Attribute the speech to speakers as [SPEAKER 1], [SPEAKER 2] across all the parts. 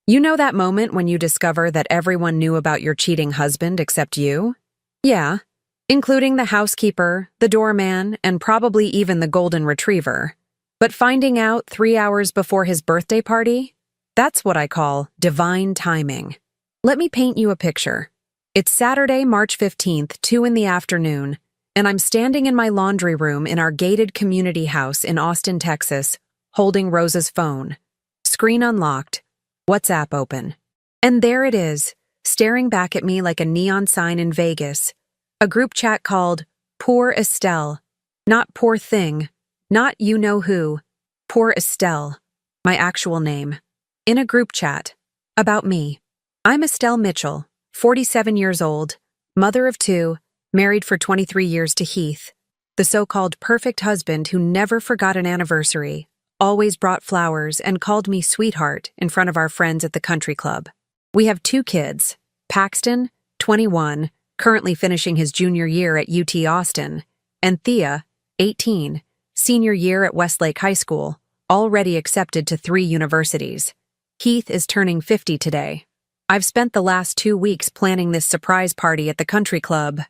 [SPEAKER 1] You know that moment when you discover that everyone knew about your cheating husband except you? Yeah, including the housekeeper, the doorman, and probably even the golden retriever. But finding out 3 hours before his birthday party? That's what I call divine timing. Let me paint you a picture. It's Saturday, March 15th, 2 in the afternoon, and I'm standing in my laundry room in our gated community house in Austin, Texas, holding Rosa's phone. Screen unlocked, WhatsApp open. And there it is, staring back at me like a neon sign in Vegas. A group chat called Poor Estelle. Not poor thing, not you know who. Poor Estelle, my actual name. In a group chat. About me. I'm Estelle Mitchell, 47 years old, mother of 2, married for 23 years to Heath, the so-called perfect husband who never forgot an anniversary, always brought flowers, and called me sweetheart in front of our friends at the country club. We have 2 kids, Paxton, 21, currently finishing his junior year at UT Austin, and Thea, 18, senior year at Westlake High School, already accepted to 3 universities. Heath is turning 50 today. I've spent the last 2 weeks planning this surprise party at the country club.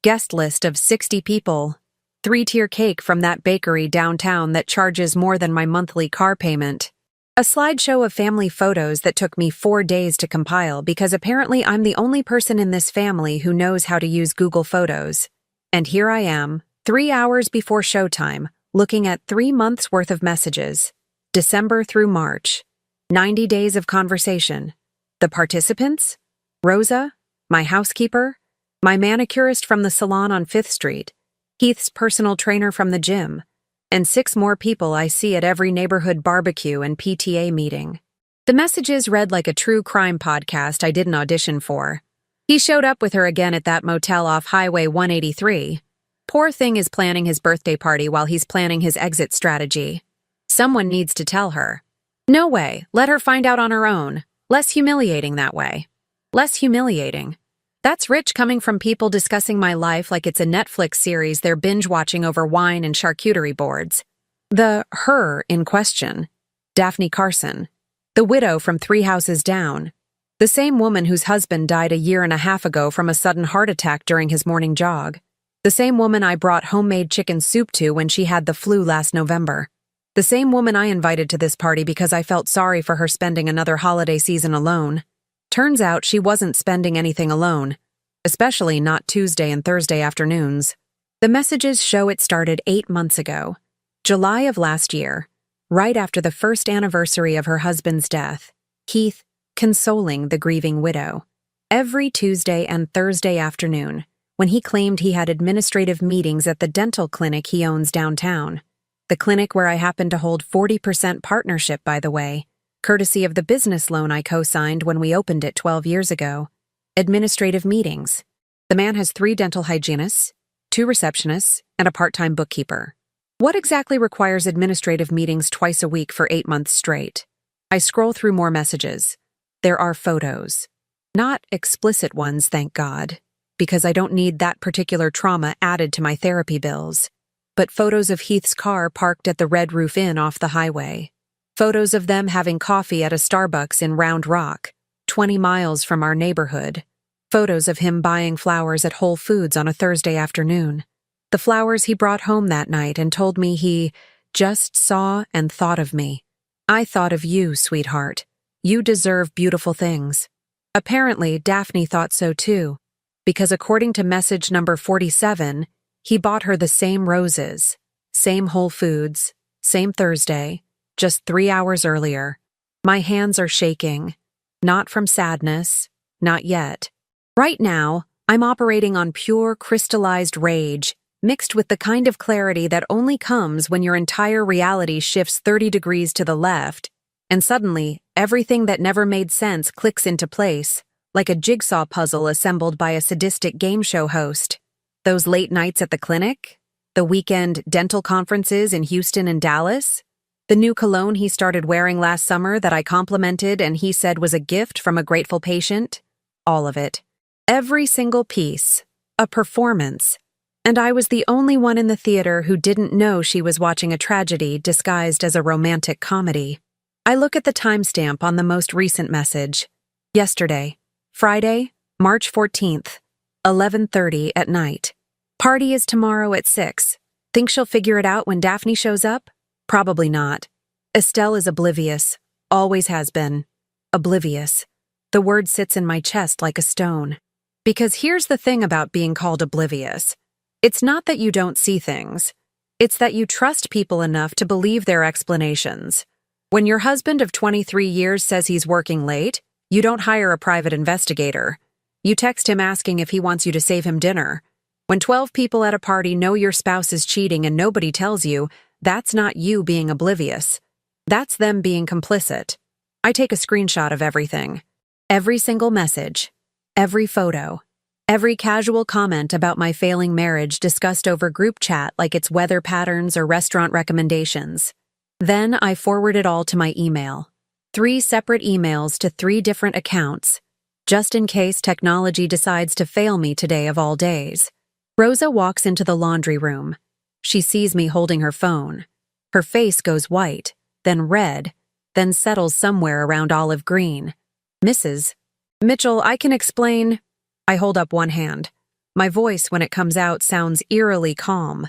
[SPEAKER 1] Guest list of 60 people. 3-tier cake from that bakery downtown that charges more than my monthly car payment. A slideshow of family photos that took me 4 days to compile because apparently I'm the only person in this family who knows how to use Google Photos. And here I am, 3 hours before showtime, looking at 3 months' worth of messages. December through March. 90 days of conversation. The participants? Rosa, my housekeeper, my manicurist from the salon on 5th Street, Heath's personal trainer from the gym, and 6 more people I see at every neighborhood barbecue and PTA meeting. The messages read like a true crime podcast I didn't audition for. He showed up with her again at that motel off Highway 183. Poor thing is planning his birthday party while he's planning his exit strategy. Someone needs to tell her. No way, let her find out on her own. Less humiliating that way. Less humiliating. That's rich coming from people discussing my life like it's a Netflix series they're binge-watching over wine and charcuterie boards. The her in question, Daphne Carson, the widow from 3 houses down, the same woman whose husband died a year and a half ago from a sudden heart attack during his morning jog, the same woman I brought homemade chicken soup to when she had the flu last November, the same woman I invited to this party because I felt sorry for her spending another holiday season alone. Turns out she wasn't spending anything alone, especially not Tuesday and Thursday afternoons. The messages show it started 8 months ago, July of last year, right after the first anniversary of her husband's death, Heath consoling the grieving widow. Every Tuesday and Thursday afternoon, when he claimed he had administrative meetings at the dental clinic he owns downtown, the clinic where I happen to hold 40% partnership, by the way, courtesy of the business loan I co-signed when we opened it 12 years ago. Administrative meetings. The man has 3 dental hygienists, 2 receptionists, and a part-time bookkeeper. What exactly requires administrative meetings twice a week for 8 months straight? I scroll through more messages. There are photos. Not explicit ones, thank God, because I don't need that particular trauma added to my therapy bills. But photos of Heath's car parked at the Red Roof Inn off the highway. Photos of them having coffee at a Starbucks in Round Rock, 20 miles from our neighborhood. Photos of him buying flowers at Whole Foods on a Thursday afternoon. The flowers he brought home that night and told me he just saw and thought of me. I thought of you, sweetheart. You deserve beautiful things. Apparently, Daphne thought so too, because according to message number 47, he bought her the same roses, same Whole Foods, same Thursday, just 3 hours earlier. My hands are shaking. Not from sadness, not yet. Right now, I'm operating on pure crystallized rage, mixed with the kind of clarity that only comes when your entire reality shifts 30 degrees to the left, and suddenly, everything that never made sense clicks into place, like a jigsaw puzzle assembled by a sadistic game show host. Those late nights at the clinic, the weekend dental conferences in Houston and Dallas, the new cologne he started wearing last summer that I complimented and he said was a gift from a grateful patient, all of it. Every single piece, a performance, and I was the only one in the theater who didn't know she was watching a tragedy disguised as a romantic comedy. I look at the timestamp on the most recent message. Yesterday, Friday, March 14th, 11:30 at night. Party is tomorrow at 6. Think she'll figure it out when Daphne shows up? Probably not. Estelle is oblivious. Always has been. Oblivious. The word sits in my chest like a stone. Because here's the thing about being called oblivious. It's not that you don't see things. It's that you trust people enough to believe their explanations. When your husband of 23 years says he's working late, you don't hire a private investigator. You text him asking if he wants you to save him dinner. When 12 people at a party know your spouse is cheating and nobody tells you, that's not you being oblivious. That's them being complicit. I take a screenshot of everything. Every single message. Every photo. Every casual comment about my failing marriage discussed over group chat like it's weather patterns or restaurant recommendations. Then I forward it all to my email. 3 separate emails to 3 different accounts, just in case technology decides to fail me today of all days. Rosa walks into the laundry room. She sees me holding her phone. Her face goes white, then red, then settles somewhere around olive green. Mrs. Mitchell, I can explain. I hold up one hand. My voice, when it comes out, sounds eerily calm.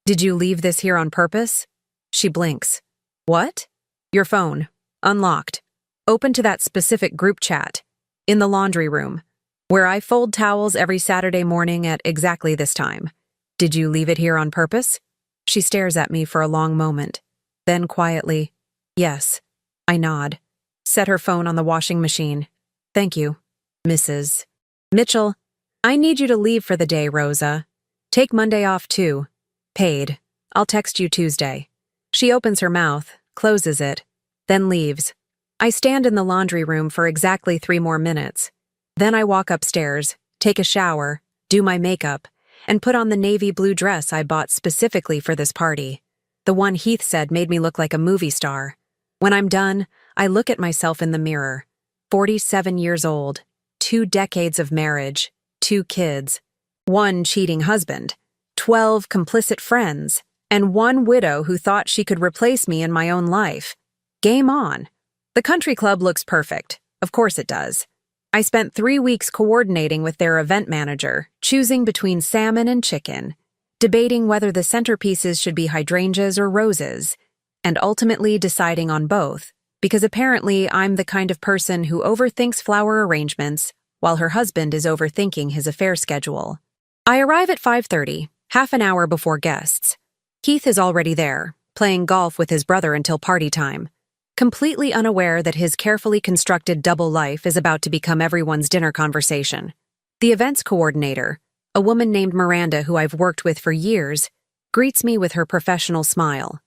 [SPEAKER 1] Did you leave this here on purpose? She blinks. What? Your phone. Unlocked. Open to that specific group chat. In the laundry room, where I fold towels every Saturday morning at exactly this time. Did you leave it here on purpose? She stares at me for a long moment. Then quietly, yes. I nod. Set her phone on the washing machine. Thank you, Mrs. Mitchell. I need you to leave for the day, Rosa. Take Monday off too. Paid. I'll text you Tuesday. She opens her mouth, closes it, then leaves. I stand in the laundry room for exactly 3 more minutes. Then I walk upstairs, take a shower, do my makeup, and put on the navy blue dress I bought specifically for this party. The one Heath said made me look like a movie star. When I'm done, I look at myself in the mirror. 47 years old, 2 decades of marriage, 2 kids, 1 cheating husband, 12 complicit friends, and 1 widow who thought she could replace me in my own life. Game on. The country club looks perfect. Of course it does. I spent 3 weeks coordinating with their event manager, choosing between salmon and chicken, debating whether the centerpieces should be hydrangeas or roses, and ultimately deciding on both, because apparently I'm the kind of person who overthinks flower arrangements while her husband is overthinking his affair schedule. I arrive at 5:30, half an hour before guests. Keith is already there, playing golf with his brother until party time, completely unaware that his carefully constructed double life is about to become everyone's dinner conversation. The events coordinator, a woman named Miranda who I've worked with for years, greets me with her professional smile.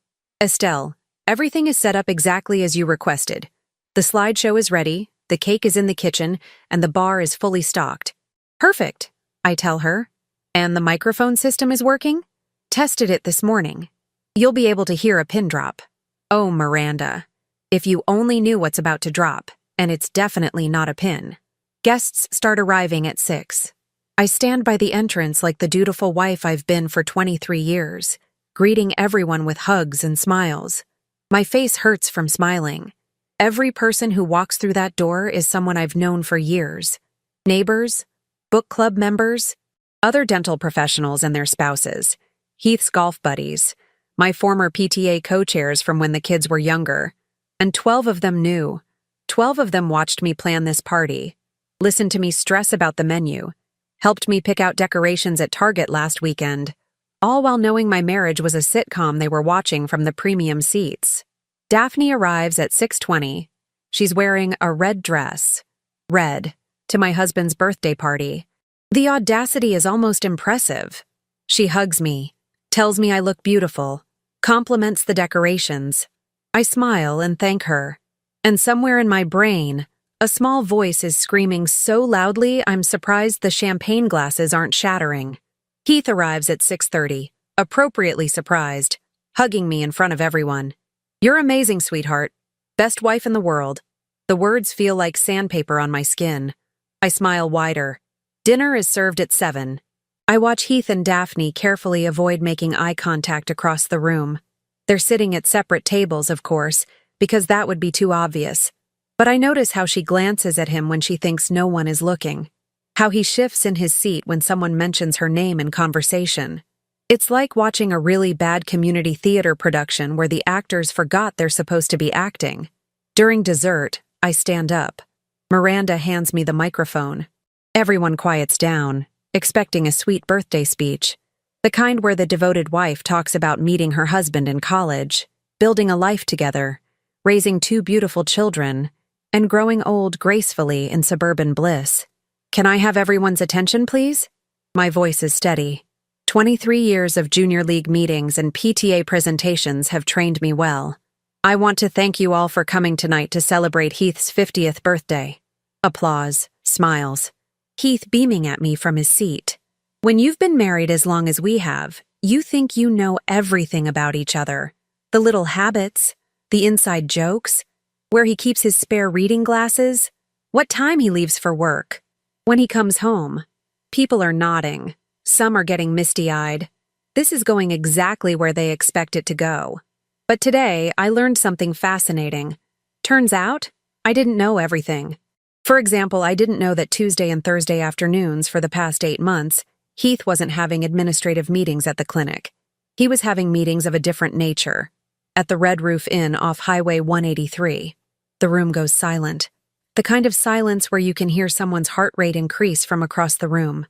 [SPEAKER 1] Estelle, everything is set up exactly as you requested. The slideshow is ready, the cake is in the kitchen, and the bar is fully stocked. Perfect, I tell her. And the microphone system is working? Tested it this morning. You'll be able to hear a pin drop. Oh, Miranda. If you only knew what's about to drop, and it's definitely not a pin. Guests start arriving at 6. I stand by the entrance like the dutiful wife I've been for 23 years, greeting everyone with hugs and smiles. My face hurts from smiling. Every person who walks through that door is someone I've known for years. Neighbors, book club members, other dental professionals and their spouses, Heath's golf buddies, my former PTA co-chairs from when the kids were younger, and 12 of them knew. 12 of them watched me plan this party, listened to me stress about the menu, helped me pick out decorations at Target last weekend, all while knowing my marriage was a sitcom they were watching from the premium seats. Daphne arrives at 6:20. She's wearing a red dress. Red, to my husband's birthday party. The audacity is almost impressive. She hugs me, tells me I look beautiful, compliments the decorations. I smile and thank her. And somewhere in my brain, a small voice is screaming so loudly I'm surprised the champagne glasses aren't shattering. Heath arrives at 6:30, appropriately surprised, hugging me in front of everyone. You're amazing, sweetheart. Best wife in the world. The words feel like sandpaper on my skin. I smile wider. Dinner is served at 7. I watch Heath and Daphne carefully avoid making eye contact across the room. They're sitting at separate tables, of course, because that would be too obvious. But I notice how she glances at him when she thinks no one is looking, how he shifts in his seat when someone mentions her name in conversation. It's like watching a really bad community theater production where the actors forgot they're supposed to be acting. During dessert, I stand up. Miranda hands me the microphone. Everyone quiets down, expecting a sweet birthday speech, the kind where the devoted wife talks about meeting her husband in college, building a life together, raising 2 beautiful children, and growing old gracefully in suburban bliss. Can I have everyone's attention, please? My voice is steady. 23 years of junior league meetings and PTA presentations have trained me well. I want to thank you all for coming tonight to celebrate Heath's 50th birthday. Applause, smiles. Heath beaming at me from his seat. When you've been married as long as we have, you think you know everything about each other. The little habits, the inside jokes, where he keeps his spare reading glasses, what time he leaves for work. When he comes home, people are nodding. Some are getting misty-eyed. This is going exactly where they expect it to go. But today, I learned something fascinating. Turns out, I didn't know everything. For example, I didn't know that Tuesday and Thursday afternoons for the past 8 months, Heath wasn't having administrative meetings at the clinic. He was having meetings of a different nature. At the Red Roof Inn off Highway 183. The room goes silent. The kind of silence where you can hear someone's heart rate increase from across the room.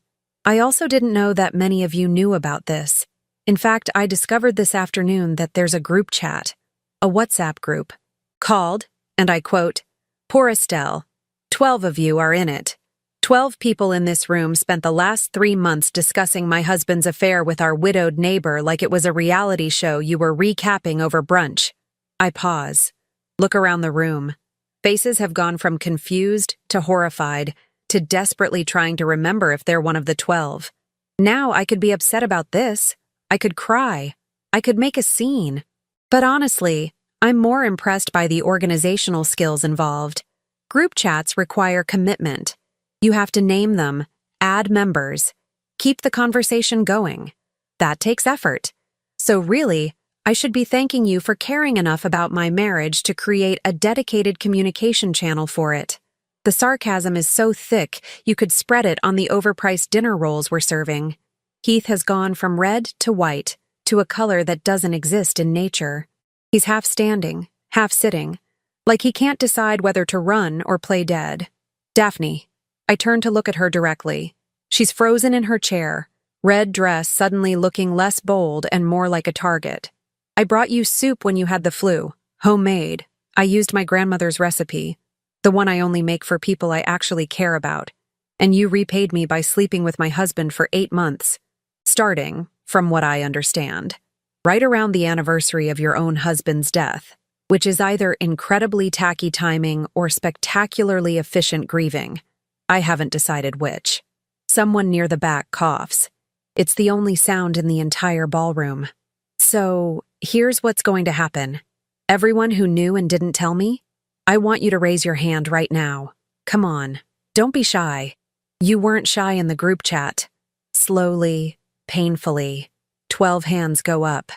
[SPEAKER 1] I also didn't know that many of you knew about this. In fact, I discovered this afternoon that there's a group chat, a WhatsApp group, called, and I quote, "Poor Estelle. 12 of you are in it. 12 people in this room spent the last 3 months discussing my husband's affair with our widowed neighbor like it was a reality show you were recapping over brunch." I pause, look around the room. Faces have gone from confused to horrified to desperately trying to remember if they're one of the 12. Now I could be upset about this. I could cry. I could make a scene. But honestly, I'm more impressed by the organizational skills involved. Group chats require commitment. You have to name them, add members, keep the conversation going. That takes effort. So really, I should be thanking you for caring enough about my marriage to create a dedicated communication channel for it. The sarcasm is so thick, you could spread it on the overpriced dinner rolls we're serving. Heath has gone from red to white, to a color that doesn't exist in nature. He's half standing, half sitting, like he can't decide whether to run or play dead. Daphne. I turn to look at her directly. She's frozen in her chair, red dress suddenly looking less bold and more like a target. I brought you soup when you had the flu, homemade. I used my grandmother's recipe, the one I only make for people I actually care about. And you repaid me by sleeping with my husband for 8 months. Starting, from what I understand, right around the anniversary of your own husband's death, which is either incredibly tacky timing or spectacularly efficient grieving. I haven't decided which. Someone near the back coughs. It's the only sound in the entire ballroom. So, here's what's going to happen. Everyone who knew and didn't tell me, I want you to raise your hand right now. Come on, don't be shy. You weren't shy in the group chat. Slowly, painfully, 12 hands go up,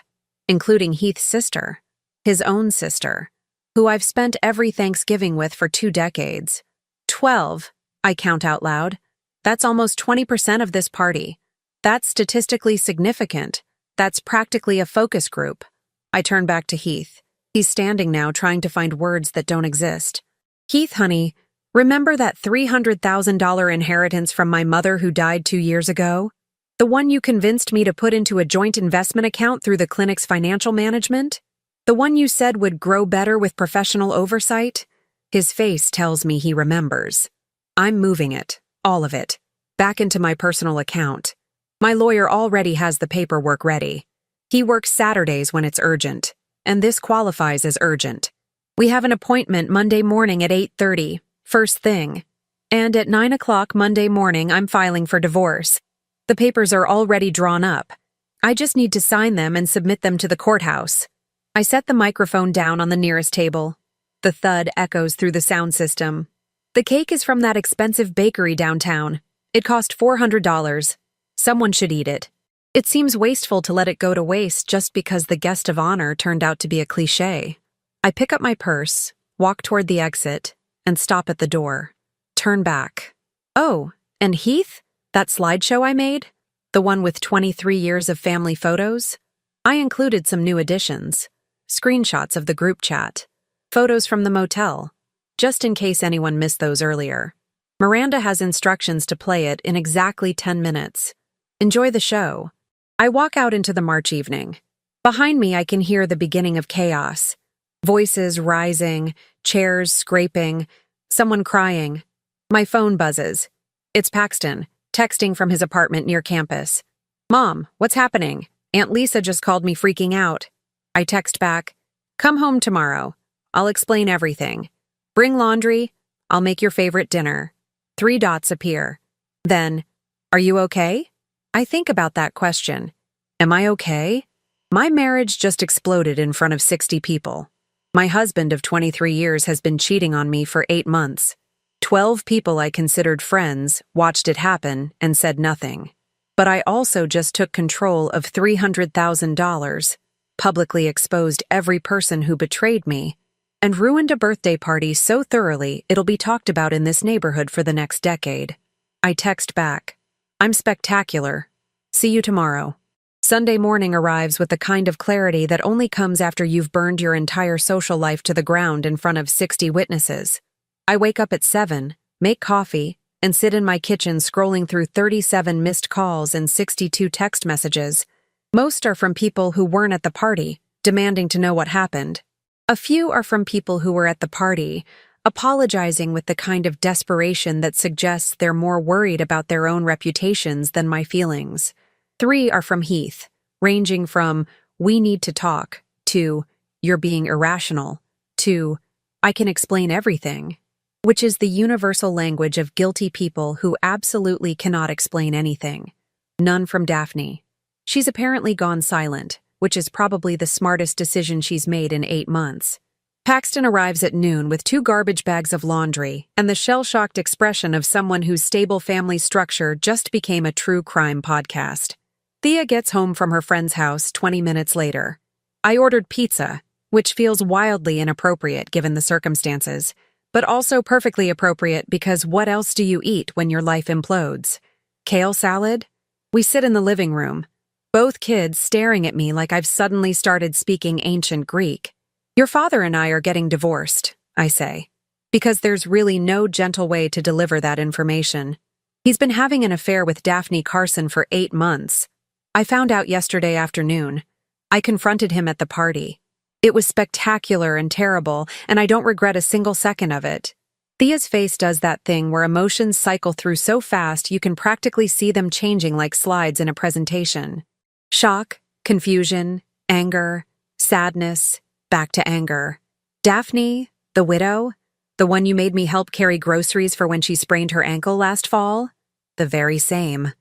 [SPEAKER 1] including Heath's sister, his own sister, who I've spent every Thanksgiving with for 2 decades. 12, I count out loud. That's almost 20% of this party. That's statistically significant. That's practically a focus group. I turn back to Heath. He's standing now trying to find words that don't exist. Heath, honey, remember that $300,000 inheritance from my mother who died 2 years ago? The one you convinced me to put into a joint investment account through the clinic's financial management? The one you said would grow better with professional oversight? His face tells me he remembers. I'm moving it, all of it, back into my personal account. My lawyer already has the paperwork ready. He works Saturdays when it's urgent, and this qualifies as urgent. We have an appointment Monday morning at 8:30, first thing. And at 9 o'clock Monday morning, I'm filing for divorce. The papers are already drawn up. I just need to sign them and submit them to the courthouse. I set the microphone down on the nearest table. The thud echoes through the sound system. The cake is from that expensive bakery downtown. It cost $400. Someone should eat it. It seems wasteful to let it go to waste just because the guest of honor turned out to be a cliché. I pick up my purse, walk toward the exit, and stop at the door. Turn back. Oh, and Heath? That slideshow I made? The one with 23 years of family photos? I included some new additions. Screenshots of the group chat. Photos from the motel. Just in case anyone missed those earlier. Miranda has instructions to play it in exactly 10 minutes. Enjoy the show. I walk out into the March evening. Behind me, I can hear the beginning of chaos. Voices rising, chairs scraping, someone crying. My phone buzzes. It's Paxton, texting from his apartment near campus. Mom, what's happening? Aunt Lisa just called me freaking out. I text back, come home tomorrow. I'll explain everything. Bring laundry. I'll make your favorite dinner. 3 dots appear. Then, are you okay? I think about that question. Am I okay? My marriage just exploded in front of 60 people. My husband of 23 years has been cheating on me for 8 months. 12 people I considered friends watched it happen and said nothing. But I also just took control of $300,000, publicly exposed every person who betrayed me, and ruined a birthday party so thoroughly it'll be talked about in this neighborhood for the next decade. I text back, I'm spectacular. See you tomorrow. Sunday morning arrives with the kind of clarity that only comes after you've burned your entire social life to the ground in front of 60 witnesses. I wake up at 7, make coffee, and sit in my kitchen scrolling through 37 missed calls and 62 text messages. Most are from people who weren't at the party, demanding to know what happened. A few are from people who were at the party, apologizing with the kind of desperation that suggests they're more worried about their own reputations than my feelings. 3 are from Heath, ranging from, we need to talk, to, you're being irrational, to, I can explain everything, which is the universal language of guilty people who absolutely cannot explain anything. None from Daphne. She's apparently gone silent, which is probably the smartest decision she's made in 8 months. Paxton arrives at noon with 2 garbage bags of laundry and the shell-shocked expression of someone whose stable family structure just became a true crime podcast. Thea gets home from her friend's house 20 minutes later. I ordered pizza, which feels wildly inappropriate given the circumstances, but also perfectly appropriate because what else do you eat when your life implodes? Kale salad? We sit in the living room, both kids staring at me like I've suddenly started speaking ancient Greek. Your father and I are getting divorced, I say, because there's really no gentle way to deliver that information. He's been having an affair with Daphne Carson for 8 months. I found out yesterday afternoon. I confronted him at the party. It was spectacular and terrible, and I don't regret a single second of it. Thea's face does that thing where emotions cycle through so fast you can practically see them changing like slides in a presentation. Shock, confusion, anger, sadness, back to anger. Daphne, the widow, the one you made me help carry groceries for when she sprained her ankle last fall? The very same.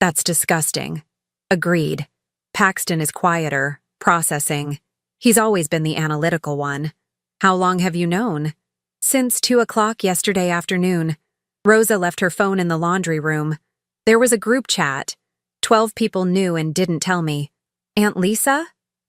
[SPEAKER 1] That's disgusting. Agreed. Paxton is quieter, processing. He's always been the analytical one. How long have you known? Since 2 o'clock yesterday afternoon. Rosa left her phone in the laundry room. There was a group chat. 12 people knew and didn't tell me. Aunt Lisa?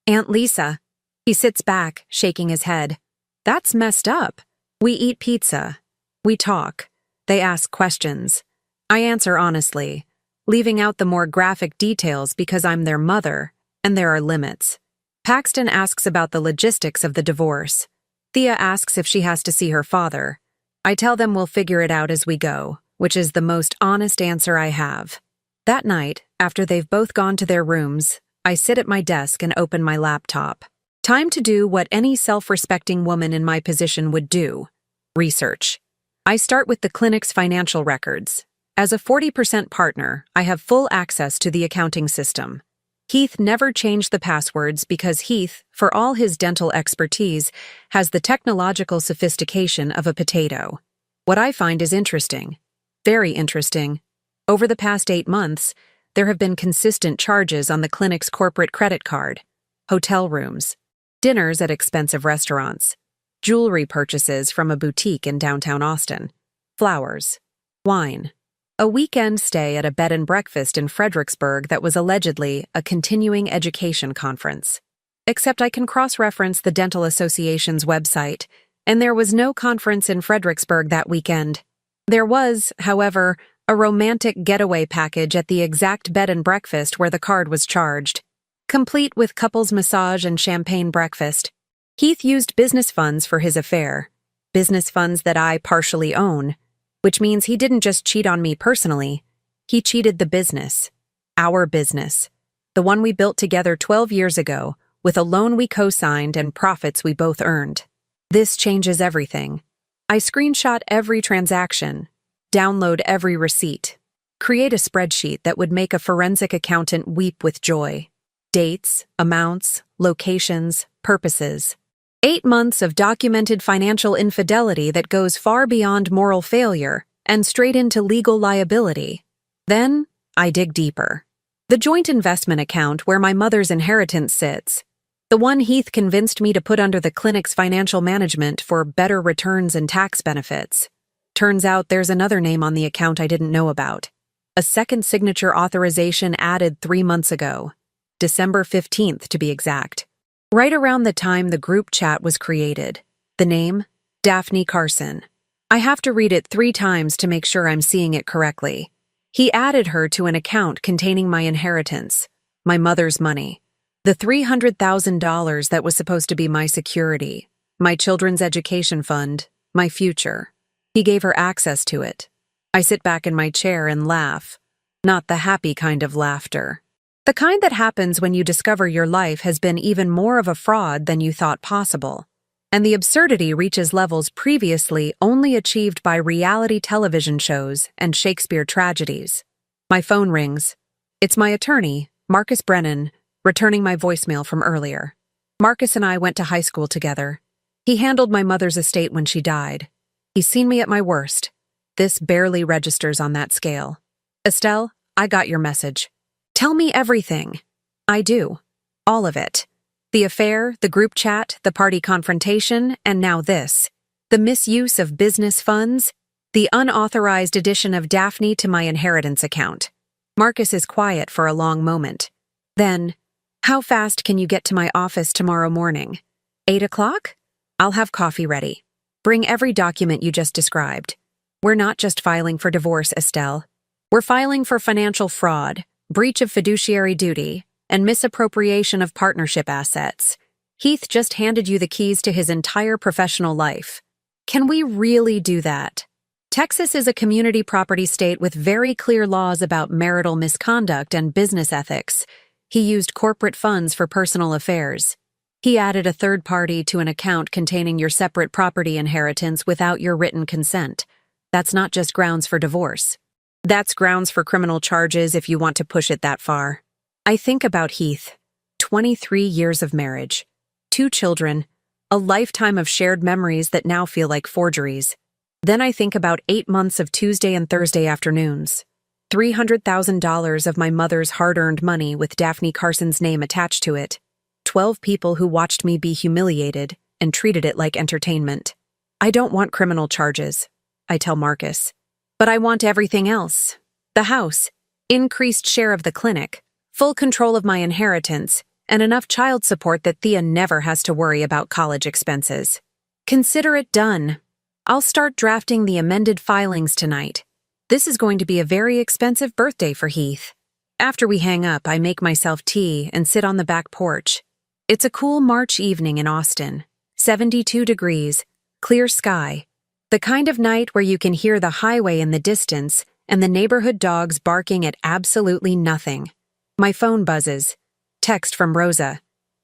[SPEAKER 1] Aunt Lisa. He sits back, shaking his head. That's messed up. We eat pizza. We talk. They ask questions. I answer honestly, leaving out the more graphic details because I'm their mother, and there are limits. Paxton asks about the logistics of the divorce. Thea asks if she has to see her father. I tell them we'll figure it out as we go, which is the most honest answer I have. That night, after they've both gone to their rooms, I sit at my desk and open my laptop. Time to do what any self-respecting woman in my position would do. Research. I start with the clinic's financial records. As a 40% partner, I have full access to the accounting system. Heath never changed the passwords because Heath, for all his dental expertise, has the technological sophistication of a potato. What I find is interesting. Very interesting. Over the past 8 months, there have been consistent charges on the clinic's corporate credit card, hotel rooms, dinners at expensive restaurants, jewelry purchases from a boutique in downtown Austin, flowers, wine, a weekend stay at a bed and breakfast in Fredericksburg that was allegedly a continuing education conference. Except I can cross-reference the Dental Association's website, and there was no conference in Fredericksburg that weekend. There was, however, a romantic getaway package at the exact bed and breakfast where the card was charged, complete with couples massage and champagne breakfast. Heath used business funds for his affair, business funds that I partially own, which means he didn't just cheat on me personally, he cheated the business, our business, the one we built together 12 years ago, with a loan we co-signed and profits we both earned. This changes everything. I screenshot every transaction, download every receipt, create a spreadsheet that would make a forensic accountant weep with joy. Dates, amounts, locations, purposes. 8 months of documented financial infidelity that goes far beyond moral failure and straight into legal liability. Then, I dig deeper. The joint investment account where my mother's inheritance sits, the one Heath convinced me to put under the clinic's financial management for better returns and tax benefits. Turns out there's another name on the account I didn't know about. A second signature authorization added 3 months ago. December 15th to be exact. Right around the time the group chat was created. The name? Daphne Carson. I have to read it 3 times to make sure I'm seeing it correctly. He added her to an account containing my inheritance, my mother's money. The $300,000 that was supposed to be my security, my children's education fund, my future. He gave her access to it. I sit back in my chair and laugh. Not the happy kind of laughter. The kind that happens when you discover your life has been even more of a fraud than you thought possible. And the absurdity reaches levels previously only achieved by reality television shows and Shakespeare tragedies. My phone rings. It's my attorney, Marcus Brennan, returning my voicemail from earlier. Marcus and I went to high school together. He handled my mother's estate when she died. He's seen me at my worst. This barely registers on that scale. Estelle, I got your message. Tell me everything. I do. All of it. The affair, the group chat, the party confrontation, and now this. The misuse of business funds, the unauthorized addition of Daphne to my inheritance account. Marcus is quiet for a long moment. Then, how fast can you get to my office tomorrow morning? 8 o'clock? I'll have coffee ready. Bring every document you just described. We're not just filing for divorce, Estelle. We're filing for financial fraud, breach of fiduciary duty, and misappropriation of partnership assets. Heath just handed you the keys to his entire professional life. Can we really do that? Texas is a community property state with very clear laws about marital misconduct and business ethics. He used corporate funds for personal affairs. He added a third party to an account containing your separate property inheritance without your written consent. That's not just grounds for divorce. That's grounds for criminal charges if you want to push it that far. I think about Heath. 23 years of marriage. 2 children. A lifetime of shared memories that now feel like forgeries. Then I think about 8 months of Tuesday and Thursday afternoons. $300,000 of my mother's hard-earned money with Daphne Carson's name attached to it. 12 people who watched me be humiliated and treated it like entertainment. I don't want criminal charges, I tell Marcus. But I want everything else. The house, increased share of the clinic, full control of my inheritance, and enough child support that Thea never has to worry about college expenses. Consider it done. I'll start drafting the amended filings tonight. This is going to be a very expensive birthday for Heath. After we hang up, I make myself tea and sit on the back porch. It's a cool March evening in Austin. 72 degrees, clear sky. The kind of night where you can hear the highway in the distance and the neighborhood dogs barking at absolutely nothing. My phone buzzes. Text from Rosa.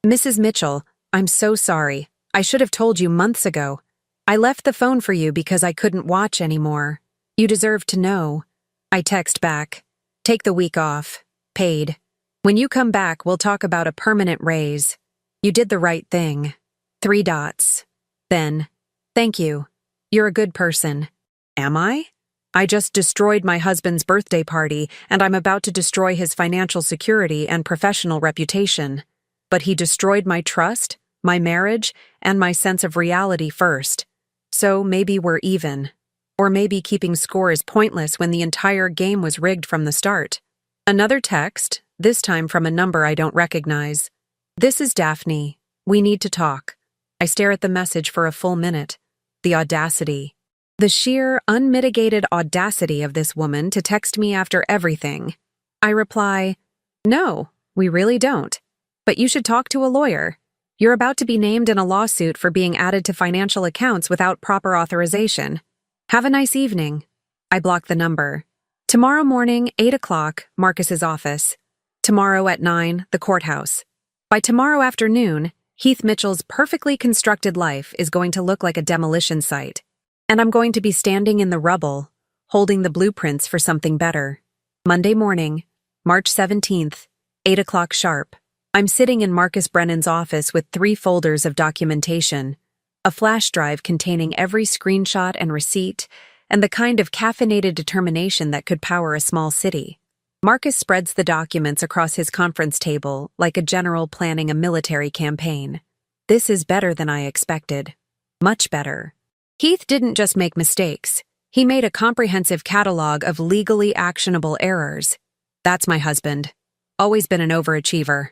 [SPEAKER 1] Mrs. Mitchell, I'm so sorry. I should have told you months ago. I left the phone for you because I couldn't watch anymore. You deserve to know. I text back. Take the week off. Paid. When you come back, we'll talk about a permanent raise. You did the right thing. 3 dots. Then, thank you. You're a good person. Am I? I just destroyed my husband's birthday party, and I'm about to destroy his financial security and professional reputation. But he destroyed my trust, my marriage, and my sense of reality first. So maybe we're even. Or maybe keeping score is pointless when the entire game was rigged from the start. Another text, this time from a number I don't recognize. This is Daphne. We need to talk. I stare at the message for a full minute. The audacity. The sheer, unmitigated audacity of this woman to text me after everything. I reply, "No, we really don't. But you should talk to a lawyer. You're about to be named in a lawsuit for being added to financial accounts without proper authorization. Have a nice evening." I block the number. Tomorrow morning, 8 o'clock, Marcus's office. Tomorrow at 9, the courthouse. By tomorrow afternoon, Heath Mitchell's perfectly constructed life is going to look like a demolition site. And I'm going to be standing in the rubble, holding the blueprints for something better. Monday morning, March 17th, 8 o'clock sharp. I'm sitting in Marcus Brennan's office with 3 folders of documentation, a flash drive containing every screenshot and receipt, and the kind of caffeinated determination that could power a small city. Marcus spreads the documents across his conference table like a general planning a military campaign. This is better than I expected. Much better. Heath didn't just make mistakes. He made a comprehensive catalog of legally actionable errors. That's my husband. Always been an overachiever.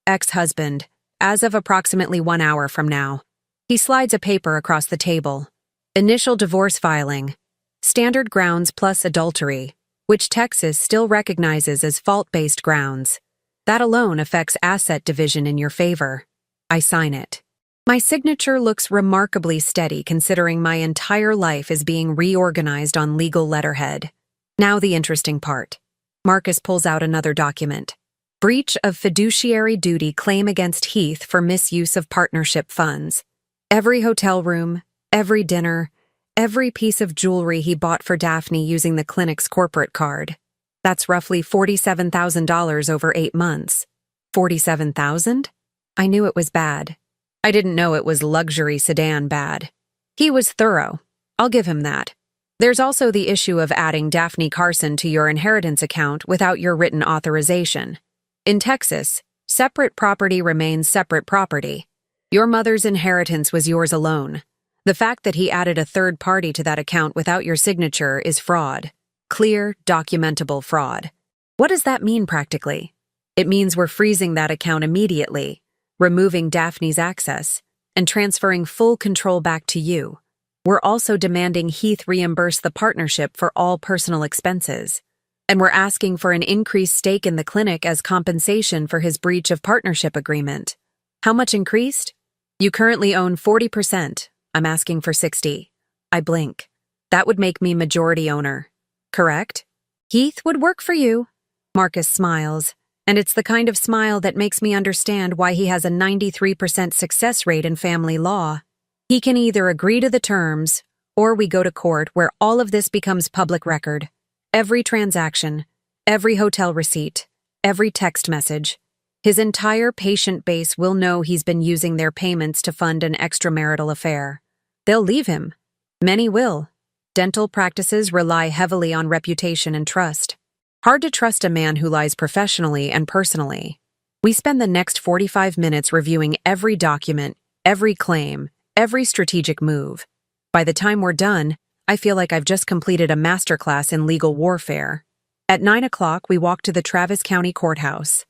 [SPEAKER 1] Ex-husband, as of approximately 1 hour from now. He slides a paper across the table. Initial divorce filing. Standard grounds plus adultery, which Texas still recognizes as fault-based grounds. That alone affects asset division in your favor. I sign it. My signature looks remarkably steady considering my entire life is being reorganized on legal letterhead. Now the interesting part. Marcus pulls out another document. Breach of fiduciary duty claim against Heath for misuse of partnership funds. Every hotel room, every dinner, every piece of jewelry he bought for Daphne using the clinic's corporate card. That's roughly $47,000 over 8 months. 47,000? I knew it was bad. I didn't know it was luxury sedan bad. He was thorough. I'll give him that. There's also the issue of adding Daphne Carson to your inheritance account without your written authorization. In Texas, separate property remains separate property. Your mother's inheritance was yours alone. The fact that he added a third party to that account without your signature is fraud. Clear, documentable fraud. What does that mean practically? It means we're freezing that account immediately, removing Daphne's access, and transferring full control back to you. We're also demanding Heath reimburse the partnership for all personal expenses. And we're asking for an increased stake in the clinic as compensation for his breach of partnership agreement. How much increased? You currently own 40%. I'm asking for 60. I blink. That would make me majority owner. Correct? Heath would work for you. Marcus smiles, and it's the kind of smile that makes me understand why he has a 93% success rate in family law. He can either agree to the terms, or we go to court where all of this becomes public record. Every transaction, every hotel receipt, every text message. His entire patient base will know he's been using their payments to fund an extramarital affair. They'll leave him. Many will. Dental practices rely heavily on reputation and trust. Hard to trust a man who lies professionally and personally. We spend the next 45 minutes reviewing every document, every claim, every strategic move. By the time we're done, I feel like I've just completed a masterclass in legal warfare. At 9 o'clock, we walk to the Travis County Courthouse.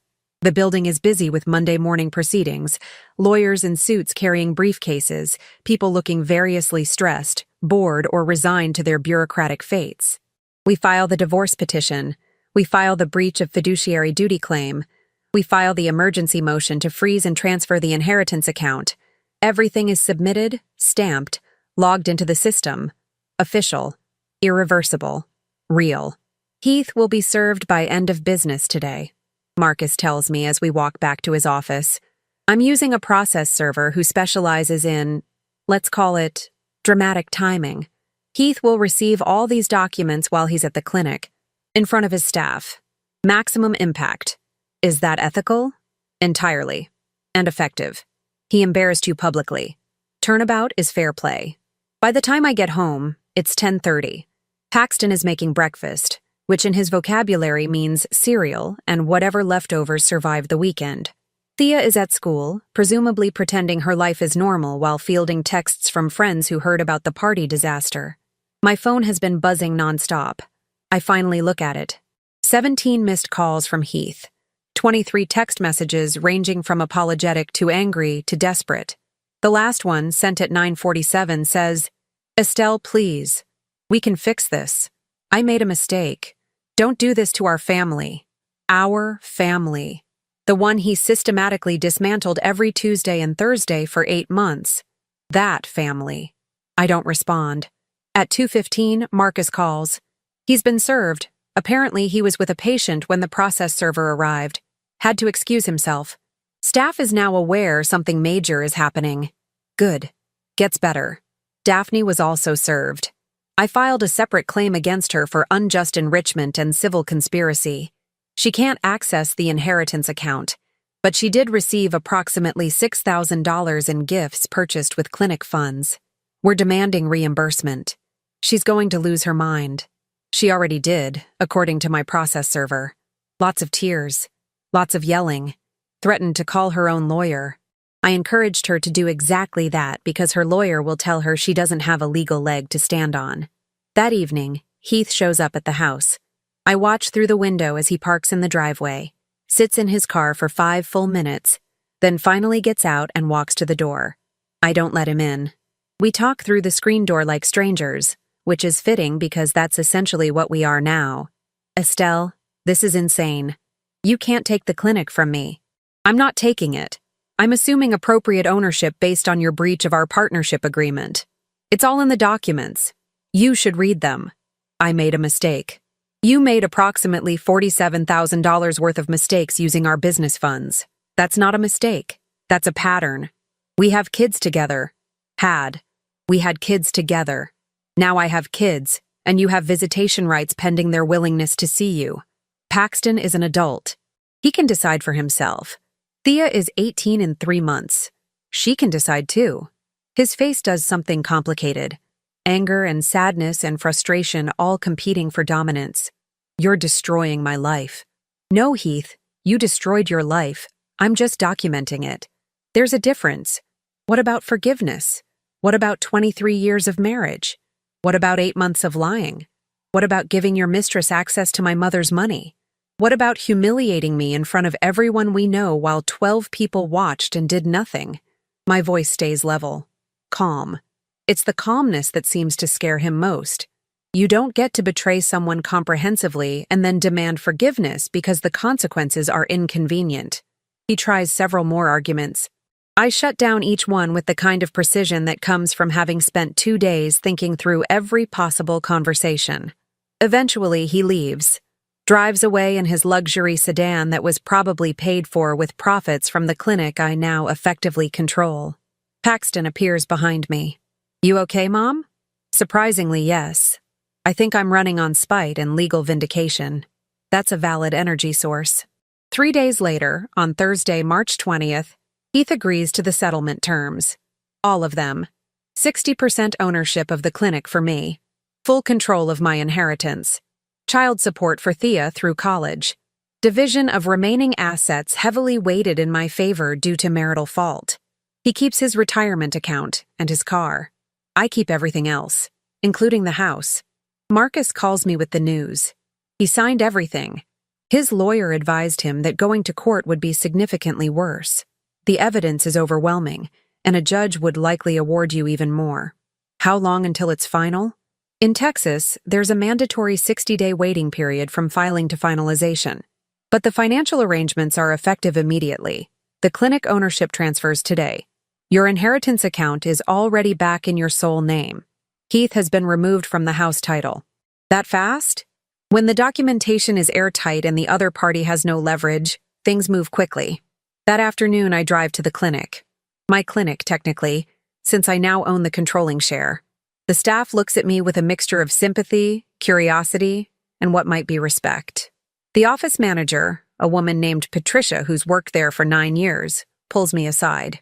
[SPEAKER 1] The building is busy with Monday morning proceedings, lawyers in suits carrying briefcases, people looking variously stressed, bored, or resigned to their bureaucratic fates. We file the divorce petition. We file the breach of fiduciary duty claim. We file the emergency motion to freeze and transfer the inheritance account. Everything is submitted, stamped, logged into the system. Official, irreversible, real. Heath will be served by end of business today, Marcus tells me as we walk back to his office. I'm using a process server who specializes in, let's call it, dramatic timing. Heath will receive all these documents while he's at the clinic, in front of his staff. Maximum impact. Is that ethical? Entirely. And effective. He embarrassed you publicly. Turnabout is fair play. By the time I get home, it's 10:30. Paxton is making breakfast, which in his vocabulary means cereal and whatever leftovers survived the weekend. Thea is at school, presumably pretending her life is normal while fielding texts from friends who heard about the party disaster. My phone has been buzzing nonstop. I finally look at it. 17 missed calls from Heath. 23 text messages ranging from apologetic to angry to desperate. The last one, sent at 9:47, says, "Estelle, please. We can fix this. I made a mistake. Don't do this to our family. Our family. The one he systematically dismantled every Tuesday and Thursday for 8 months. That family." I don't respond. At 2:15, Marcus calls. He's been served. Apparently, he was with a patient when the process server arrived. Had to excuse himself. Staff is now aware something major is happening. Good. Gets better. Daphne was also served. I filed a separate claim against her for unjust enrichment and civil conspiracy. She can't access the inheritance account, but she did receive approximately $6,000 in gifts purchased with clinic funds. We're demanding reimbursement. She's going to lose her mind. She already did, according to my process server. Lots of tears. Lots of yelling. Threatened to call her own lawyer. I encouraged her to do exactly that because her lawyer will tell her she doesn't have a legal leg to stand on. That evening, Heath shows up at the house. I watch through the window as he parks in the driveway, sits in his car for 5 full minutes, then finally gets out and walks to the door. I don't let him in. We talk through the screen door like strangers, which is fitting because that's essentially what we are now. "Estelle, this is insane. You can't take the clinic from me." "I'm not taking it. I'm assuming appropriate ownership based on your breach of our partnership agreement. It's all in the documents. You should read them." I made a mistake. You made approximately $47,000 worth of mistakes using our business funds. That's not a mistake. That's a pattern. We have kids together. We had kids together. Now I have kids, and you have visitation rights pending their willingness to see you. Paxton is an adult. He can decide for himself. Thea is 18 in 3 months. She can decide too. His face does something complicated. Anger and sadness and frustration all competing for dominance. "You're destroying my life." "No, Heath, you destroyed your life. I'm just documenting it. There's a difference. What about forgiveness? What about 23 years of marriage? What about 8 months of lying? What about giving your mistress access to my mother's money? What about humiliating me in front of everyone we know while 12 people watched and did nothing?" My voice stays level. Calm. It's the calmness that seems to scare him most. You don't get to betray someone comprehensively and then demand forgiveness because the consequences are inconvenient. He tries several more arguments. I shut down each one with the kind of precision that comes from having spent 2 days thinking through every possible conversation. Eventually, he leaves. Drives away in his luxury sedan that was probably paid for with profits from the clinic I now effectively control. Paxton appears behind me. "You okay, Mom?" Surprisingly, yes. I think I'm running on spite and legal vindication. That's a valid energy source. 3 days later, on Thursday, March 20th, Heath agrees to the settlement terms. All of them. 60% ownership of the clinic for me. Full control of my inheritance. Child support for Thea through college. Division of remaining assets heavily weighted in my favor due to marital fault. He keeps his retirement account and his car. I keep everything else, including the house. Marcus calls me with the news. He signed everything. His lawyer advised him that going to court would be significantly worse. The evidence is overwhelming, and a judge would likely award you even more. How long until it's final? In Texas, there's a mandatory 60-day waiting period from filing to finalization. But the financial arrangements are effective immediately. The clinic ownership transfers today. Your inheritance account is already back in your sole name. Heath has been removed from the house title. That fast? When the documentation is airtight and the other party has no leverage, things move quickly. That afternoon, I drive to the clinic. My clinic, technically, since I now own the controlling share. The staff looks at me with a mixture of sympathy, curiosity, and what might be respect. The office manager, a woman named Patricia who's worked there for 9 years, pulls me aside.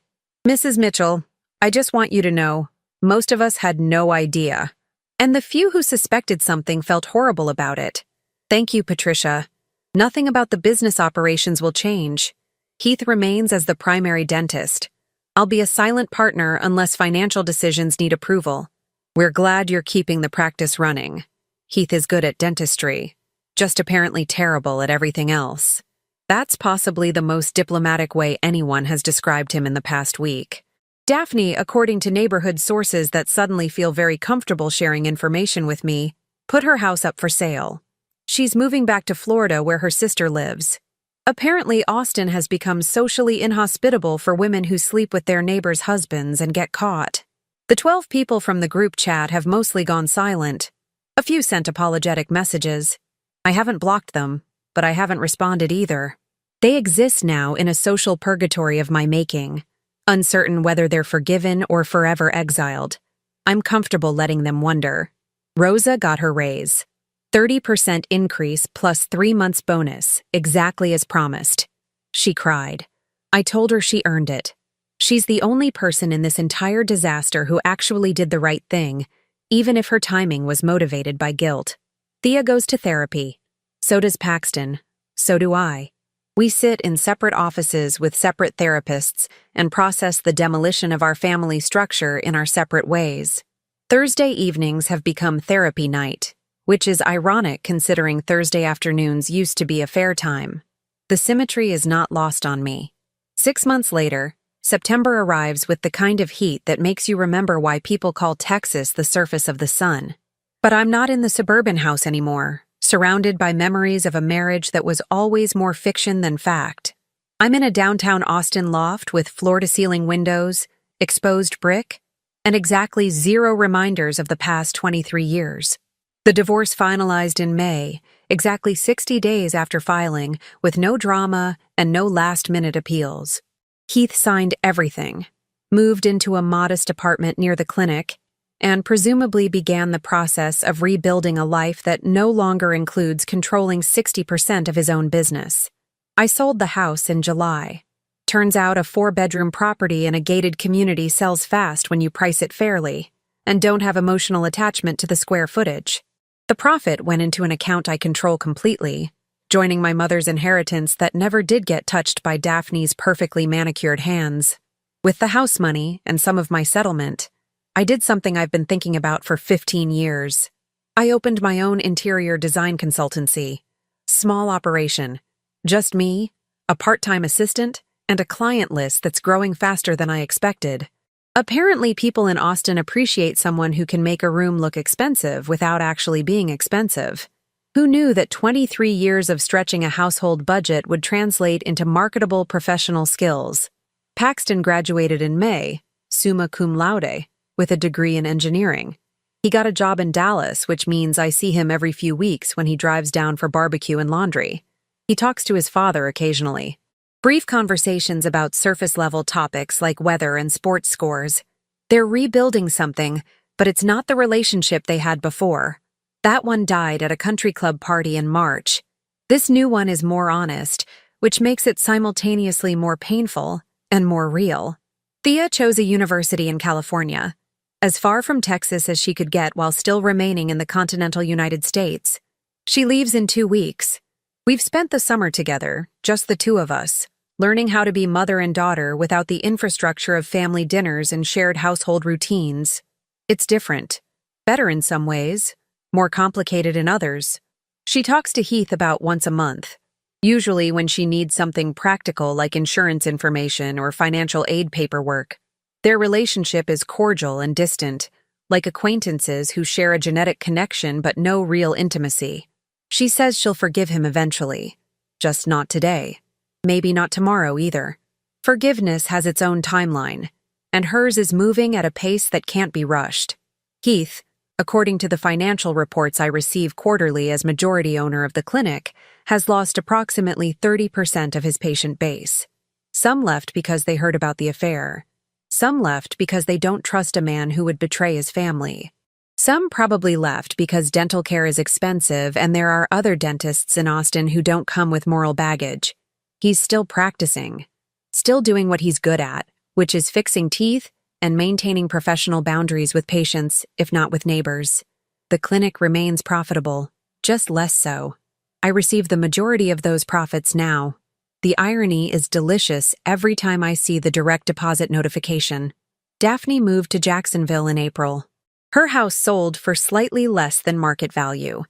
[SPEAKER 1] "Mrs. Mitchell, I just want you to know, most of us had no idea. And the few who suspected something felt horrible about it. Thank you, Patricia. Nothing about the business operations will change. Heath remains as the primary dentist. I'll be a silent partner unless financial decisions need approval. We're glad you're keeping the practice running. Heath is good at dentistry, just apparently terrible at everything else. That's possibly the most diplomatic way anyone has described him in the past week. Daphne, according to neighborhood sources that suddenly feel very comfortable sharing information with me, put her house up for sale. She's moving back to Florida where her sister lives. Apparently, Austin has become socially inhospitable for women who sleep with their neighbors' husbands and get caught. The 12 people from the group chat have mostly gone silent. A few sent apologetic messages. I haven't blocked them, but I haven't responded either. They exist now in a social purgatory of my making, uncertain whether they're forgiven or forever exiled. I'm comfortable letting them wonder. Rosa got her raise. 30% increase plus 3 months bonus, exactly as promised. She cried. I told her she earned it. She's the only person in this entire disaster who actually did the right thing, even if her timing was motivated by guilt. Thea goes to therapy. So does Paxton. So do I. We sit in separate offices with separate therapists and process the demolition of our family structure in our separate ways. Thursday evenings have become therapy night, which is ironic considering Thursday afternoons used to be a fair time. The symmetry is not lost on me. 6 months later, September arrives with the kind of heat that makes you remember why people call Texas the surface of the sun. But I'm not in the suburban house anymore, surrounded by memories of a marriage that was always more fiction than fact. I'm in a downtown Austin loft with floor-to-ceiling windows, exposed brick, and exactly 0 reminders of the past 23 years. The divorce finalized in May, exactly 60 days after filing, with no drama and no last-minute appeals. Heath signed everything, moved into a modest apartment near the clinic, and presumably began the process of rebuilding a life that no longer includes controlling 60% of his own business. I sold the house in July. Turns out a 4-bedroom property in a gated community sells fast when you price it fairly, and don't have emotional attachment to the square footage. The profit went into an account I control completely, joining my mother's inheritance that never did get touched by Daphne's perfectly manicured hands. With the house money and some of my settlement, I did something I've been thinking about for 15 years. I opened my own interior design consultancy. Small operation. Just me, a part-time assistant, and a client list that's growing faster than I expected. Apparently, people in Austin appreciate someone who can make a room look expensive without actually being expensive. Who knew that 23 years of stretching a household budget would translate into marketable professional skills? Paxton graduated in May, summa cum laude, with a degree in engineering. He got a job in Dallas, which means I see him every few weeks when he drives down for barbecue and laundry. He talks to his father occasionally. Brief conversations about surface-level topics like weather and sports scores. They're rebuilding something, but it's not the relationship they had before. That one died at a country club party in March. This new one is more honest, which makes it simultaneously more painful and more real. Thea chose a university in California, as far from Texas as she could get while still remaining in the continental United States. She leaves in 2 weeks. We've spent the summer together, just the 2 of us, learning how to be mother and daughter without the infrastructure of family dinners and shared household routines. It's different. Better in some ways, more complicated in others. She talks to Heath about once a month, usually when she needs something practical like insurance information or financial aid paperwork. Their relationship is cordial and distant, like acquaintances who share a genetic connection but no real intimacy. She says she'll forgive him eventually, just not today. Maybe not tomorrow either. Forgiveness has its own timeline, and hers is moving at a pace that can't be rushed. Heath, according to the financial reports I receive quarterly as majority owner of the clinic, has lost approximately 30% of his patient base. Some left because they heard about the affair. Some left because they don't trust a man who would betray his family. Some probably left because dental care is expensive and there are other dentists in Austin who don't come with moral baggage. He's still practicing, still doing what he's good at, which is fixing teeth and maintaining professional boundaries with patients, if not with neighbors. The clinic remains profitable, just less so. I receive the majority of those profits now. The irony is delicious every time I see the direct deposit notification. Daphne moved to Jacksonville in April. Her house sold for slightly less than market value.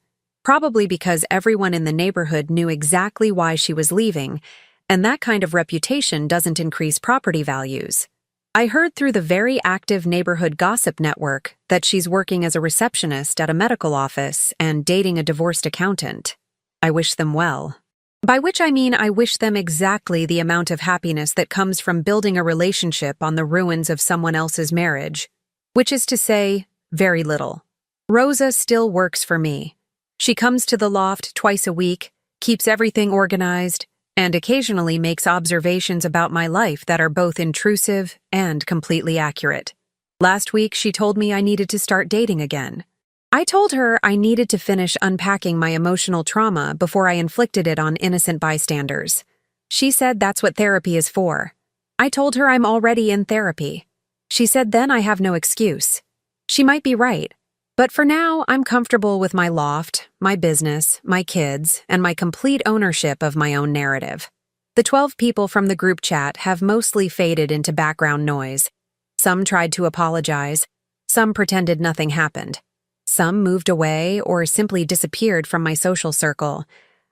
[SPEAKER 1] Probably because everyone in the neighborhood knew exactly why she was leaving, and that kind of reputation doesn't increase property values. I heard through the very active neighborhood gossip network that she's working as a receptionist at a medical office and dating a divorced accountant. I wish them well. By which I mean I wish them exactly the amount of happiness that comes from building a relationship on the ruins of someone else's marriage, which is to say, very little. Rosa still works for me. She comes to the loft twice a week, keeps everything organized, and occasionally makes observations about my life that are both intrusive and completely accurate. Last week, she told me I needed to start dating again. I told her I needed to finish unpacking my emotional trauma before I inflicted it on innocent bystanders. She said that's what therapy is for. I told her I'm already in therapy. She said then I have no excuse. She might be right. But for now, I'm comfortable with my loft, my business, my kids, and my complete ownership of my own narrative. The 12 people from the group chat have mostly faded into background noise. Some tried to apologize. Some pretended nothing happened. Some moved away or simply disappeared from my social circle.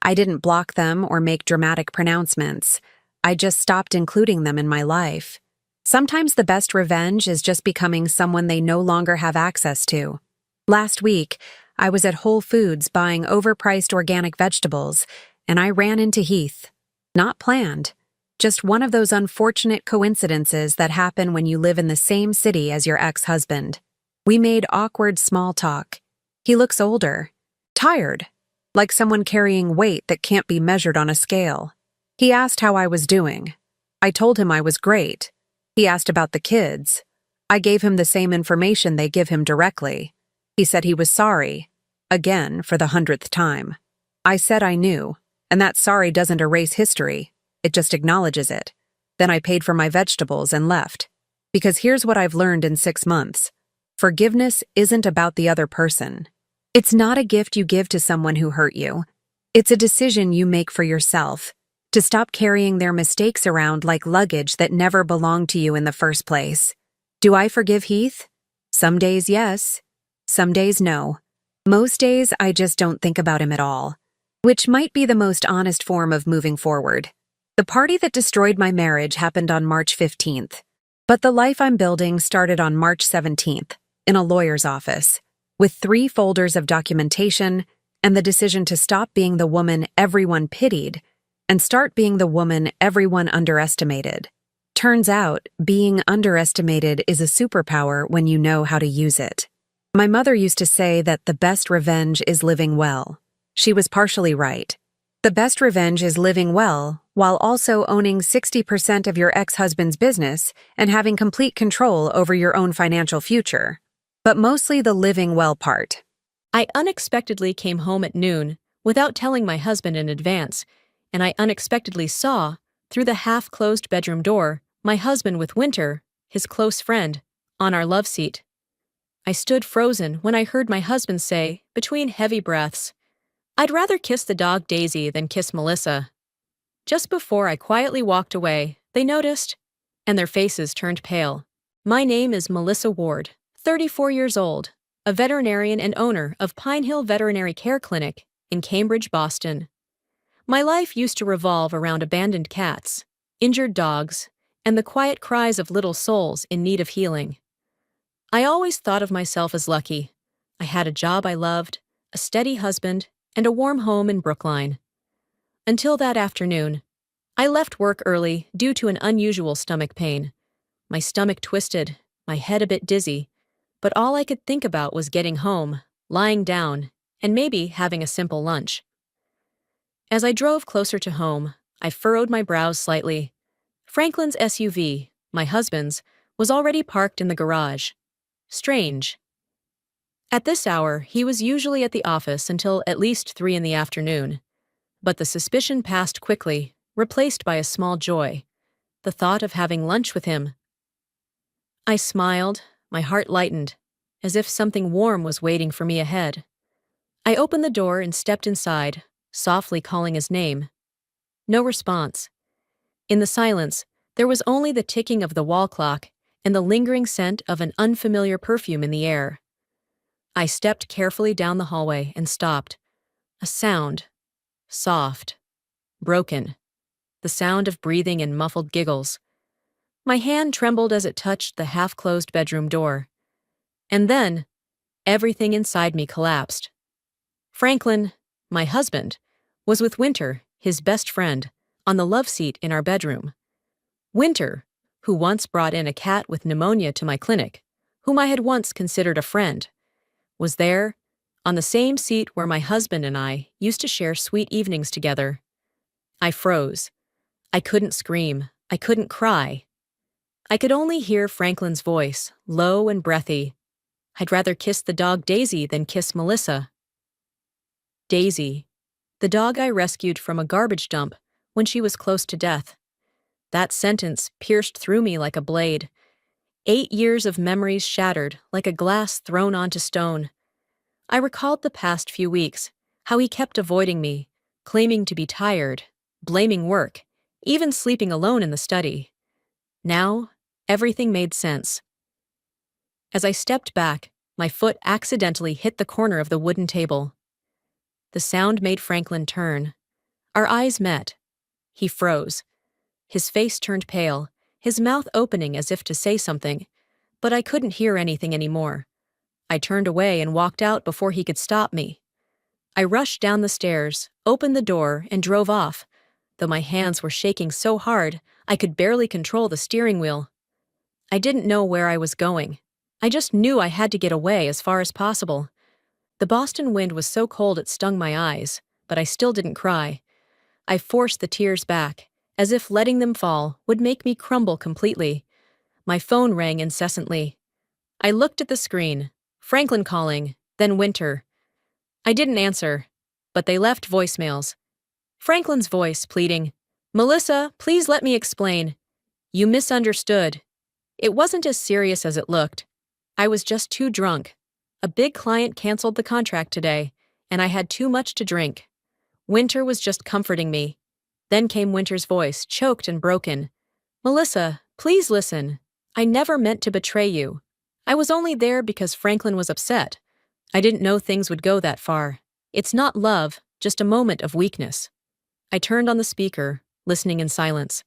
[SPEAKER 1] I didn't block them or make dramatic pronouncements. I just stopped including them in my life. Sometimes the best revenge is just becoming someone they no longer have access to. Last week, I was at Whole Foods buying overpriced organic vegetables, and I ran into Heath. Not planned. Just one of those unfortunate coincidences that happen when you live in the same city as your ex-husband. We made awkward small talk. He looks older. Tired. Like someone carrying weight that can't be measured on a scale. He asked how I was doing. I told him I was great. He asked about the kids. I gave him the same information they give him directly. He said he was sorry, again for the 100th time. I said I knew, and that sorry doesn't erase history, it just acknowledges it. Then I paid for my vegetables and left. Because here's what I've learned in 6 months. Forgiveness isn't about the other person. It's not a gift you give to someone who hurt you. It's a decision you make for yourself, to stop carrying their mistakes around like luggage that never belonged to you in the first place. Do I forgive Heath? Some days, yes. Some days, no. Most days, I just don't think about him at all. Which might be the most honest form of moving forward. The party that destroyed my marriage happened on March 15th. But the life I'm building started on March 17th, in a lawyer's office, with 3 folders of documentation and the decision to stop being the woman everyone pitied and start being the woman everyone underestimated. Turns out, being underestimated is a superpower when you know how to use it. My mother used to say that the best revenge is living well. She was partially right. The best revenge is living well while also owning 60% of your ex-husband's business and having complete control over your own financial future. But mostly the living well part.
[SPEAKER 2] I unexpectedly came home at noon without telling my husband in advance, and I unexpectedly saw, through the half-closed bedroom door, my husband with Winter, his close friend, on our love seat. I stood frozen when I heard my husband say, between heavy breaths, "I'd rather kiss the dog Daisy than kiss Melissa." Just before I quietly walked away, they noticed, and their faces turned pale. My name is Melissa Ward, 34 years old, a veterinarian and owner of Pine Hill Veterinary Care Clinic in Cambridge, Boston. My life used to revolve around abandoned cats, injured dogs, and the quiet cries of little souls in need of healing. I always thought of myself as lucky. I had a job I loved, a steady husband, and a warm home in Brookline. Until that afternoon, I left work early due to an unusual stomach pain. My stomach twisted, my head a bit dizzy, but all I could think about was getting home, lying down, and maybe having a simple lunch. As I drove closer to home, I furrowed my brows slightly. Franklin's SUV, my husband's, was already parked in the garage. Strange. At this hour, he was usually at the office until at least 3 in the afternoon. But the suspicion passed quickly, replaced by a small joy, the thought of having lunch with him. I smiled, my heart lightened, as if something warm was waiting for me ahead. I opened the door and stepped inside, softly calling his name. No response. In the silence, there was only the ticking of the wall clock and the lingering scent of an unfamiliar perfume in the air. I stepped carefully down the hallway and stopped, A sound. Soft. Broken. The sound of breathing and muffled giggles. My hand trembled as it touched the half-closed bedroom door. And then, everything inside me collapsed. Franklin, my husband, was with Winter, his best friend, on the love seat in our bedroom. Winter, who once brought in a cat with pneumonia to my clinic, whom I had once considered a friend, was there, on the same seat where my husband and I used to share sweet evenings together. I froze. I couldn't scream. I couldn't cry. I could only hear Franklin's voice, low and breathy. I'd rather kiss the dog Daisy than kiss Melissa. Daisy, the dog I rescued from a garbage dump when she was close to death. That sentence pierced through me like a blade. 8 years of memories shattered like a glass thrown onto stone. I recalled the past few weeks, how he kept avoiding me, claiming to be tired, blaming work, even sleeping alone in the study. Now, everything made sense. As I stepped back, my foot accidentally hit the corner of the wooden table. The sound made Franklin turn. Our eyes met. He froze. His face turned pale, his mouth opening as if to say something, but I couldn't hear anything anymore. I turned away and walked out before he could stop me. I rushed down the stairs, opened the door, and drove off, though my hands were shaking so hard I could barely control the steering wheel. I didn't know where I was going. I just knew I had to get away as far as possible. The Boston wind was so cold it stung my eyes, but I still didn't cry. I forced the tears back, as if letting them fall would make me crumble completely. My phone rang incessantly. I looked at the screen. Franklin calling, then Winter. I didn't answer, but they left voicemails. Franklin's voice pleading, "Melissa, please let me explain. You misunderstood. It wasn't as serious as it looked. I was just too drunk. A big client canceled the contract today, and I had too much to drink." Winter was just comforting me. Then came Winter's voice, choked and broken. "Melissa, please listen. I never meant to betray you. I was only there because Franklin was upset. I didn't know things would go that far. It's not love, just a moment of weakness." I turned on the speaker, listening in silence.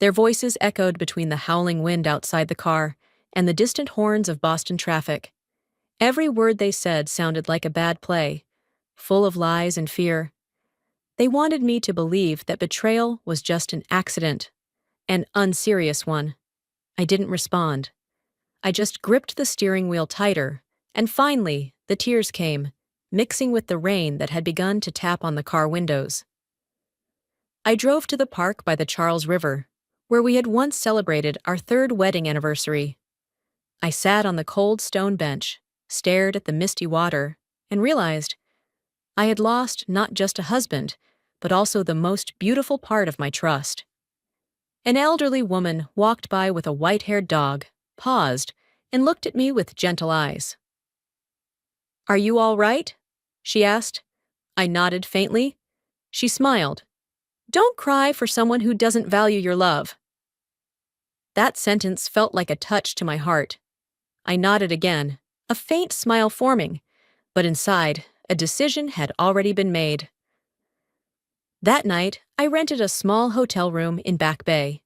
[SPEAKER 2] Their voices echoed between the howling wind outside the car and the distant horns of Boston traffic. Every word they said sounded like a bad play, full of lies and fear. They wanted me to believe that betrayal was just an accident, an unserious one. I didn't respond. I just gripped the steering wheel tighter, and finally, the tears came, mixing with the rain that had begun to tap on the car windows. I drove to the park by the Charles River, where we had once celebrated our 3rd wedding anniversary. I sat on the cold stone bench, stared at the misty water, and realized I had lost not just a husband, but also the most beautiful part of my trust. An elderly woman walked by with a white-haired dog, paused, and looked at me with gentle eyes. "Are you all right?" she asked. I nodded faintly. She smiled. "Don't cry for someone who doesn't value your love." That sentence felt like a touch to my heart. I nodded again, a faint smile forming, but inside, a decision had already been made. That night, I rented a small hotel room in Back Bay.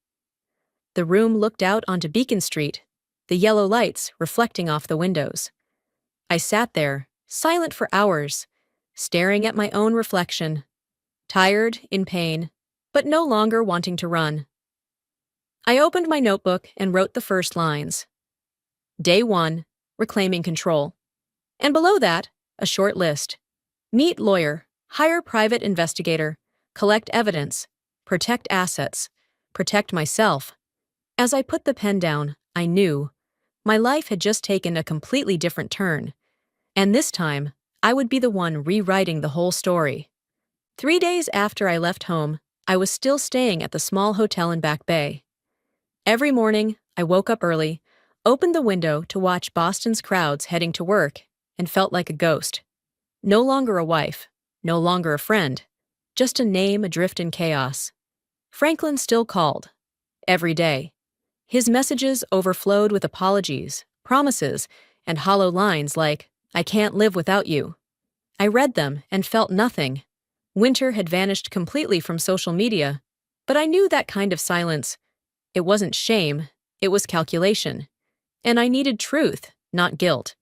[SPEAKER 2] The room looked out onto Beacon Street, the yellow lights reflecting off the windows. I sat there, silent for hours, staring at my own reflection, tired, in pain, but no longer wanting to run. I opened my notebook and wrote the first lines. Day 1, reclaiming control. And below that, a short list. Meet lawyer, hire private investigator, collect evidence, protect assets, protect myself. As I put the pen down, I knew my life had just taken a completely different turn, and this time, I would be the one rewriting the whole story. 3 days after I left home, I was still staying at the small hotel in Back Bay. Every morning, I woke up early, opened the window to watch Boston's crowds heading to work, and felt like a ghost. No longer a wife, no longer a friend, just a name adrift in chaos. Franklin still called. Every day. His messages overflowed with apologies, promises, and hollow lines like, "I can't live without you." I read them and felt nothing. Winter had vanished completely from social media, but I knew that kind of silence. It wasn't shame, it was calculation. And I needed truth, not guilt.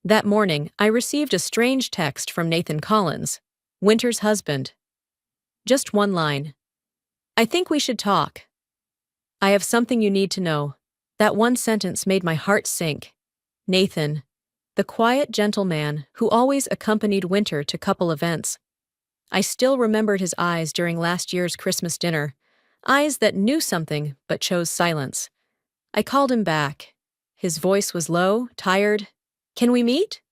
[SPEAKER 2] That morning, I received a strange text from Nathan Collins, Winter's husband. Just one line. I think we should talk. I have something you need to know. That one sentence made my heart sink. Nathan, the quiet gentleman who always accompanied Winter to couple events. I still remembered his eyes during last year's Christmas dinner, eyes that knew something but chose silence. I called him back. His voice was low, tired. Can we meet?